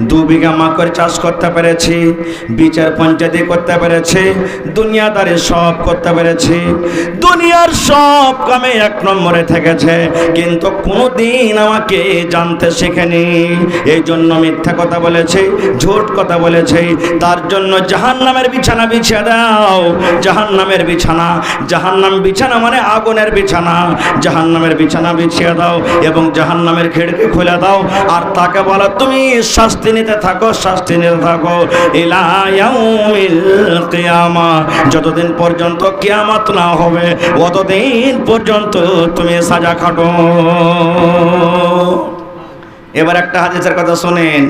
2 বিঘা মাকড় চাষ করতে পেরেছে, বিচার পঞ্চায়েত করতে পেরেছে, দুনিয়াদারি সব করতে পেরেছে, দুনিয়ার সব কামে 1 নম্বরে থেকেছে, কিন্তু কোনোদিন আমাকে জানতে শেখেনি। এই জন্য মিথ্যা কথা বলেছে, ঝুট কথা বলেছে। তার জন্য জাহান্নামের বিছানা বিছিয়ে দাও, জাহান্নামের বিছানা, জাহান্নাম বিছানা মানে আগুনের বিছানা, জাহান্নামের বিছানা বিছিয়ে দাও এবং জাহান্নামের খিড়কি খুলে দাও। আর তাকে বলো তুমি শাস্তি নিতে থাকো, শাস্তি নিতে থাকো ইলা ইয়াউমিল কিয়ামা, যতদিন পর্যন্ত কিয়ামত না হবে ততদিন পর্যন্ত তুমি সাজা খাটো। এবার একটা হাদিসের কথা শুনেন,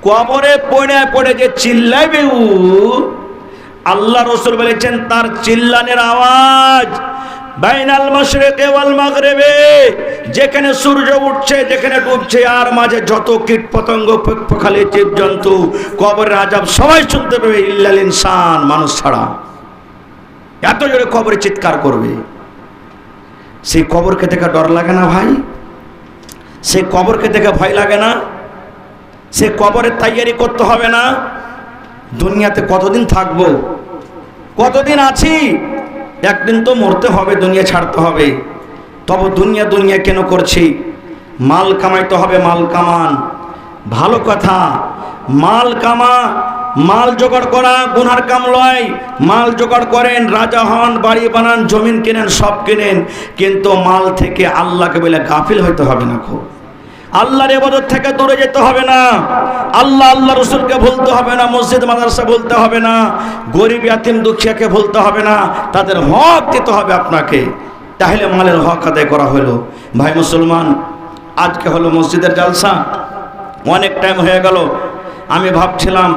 কবরে পড়ে পড়ে যে চিল্লাইবে আল্লাহ রাসূল বলেছেন তার চিল্লানের আওয়াজ বাইনাল মাশরিকি ওয়াল মাগরিবি, যেখানে সূর্য উঠছে, যেখানে ডুবছে, আর মাঝে যত কীট পতঙ্গ, পক্ষালী জীবজন্তু, কবরের আযাব সবাই শুনতে পাবে ইল্লাল ইনসান, মানুষ ছাড়া। এত জোরে কবরে চিৎকার করবে। সেই কবরকে দেখে ডর লাগে না ভাই? সেই কবরকে দেখে ভয় লাগে না? সে কবরের তৈয়ারি করতে হবে না? দুনিয়াতে কতদিন থাকবো, কতদিন আছি, একদিন তো মরতে হবে, দুনিয়া ছাড়তে হবে। তবে দুনিয়া দুনিয়া কেন করছি? মাল কামাইতে হবে, মাল কামান, ভালো কথা, মাল কামা, মাল জোগাড় করা গুনার কাম লয়। মাল জোগাড় করেন, রাজা হন, বাড়ি বানান, জমিন কেনেন, সব কেনেন, কিন্তু মাল থেকে আল্লাহকে বলে গাফিল হইতে হবে না। খুব আল্লাহর ইবাদত থেকে দূরে যেতে হবে না, আল্লাহ আল্লাহ রাসূলকে ভুলতে হবে না, মসজিদ মাদ্রাসা ভুলতে হবে না, গরিব ইয়াতিম দুঃখীকে ভুলতে হবে না, তাদের হক দিতে হবে আপনাকে, তাহলে মালের হক আদায় করা হলো। ভাই মুসলমান, আজকে হলো মসজিদের জালসা, অনেক টাইম হয়ে গেল। আমি ভাবছিলাম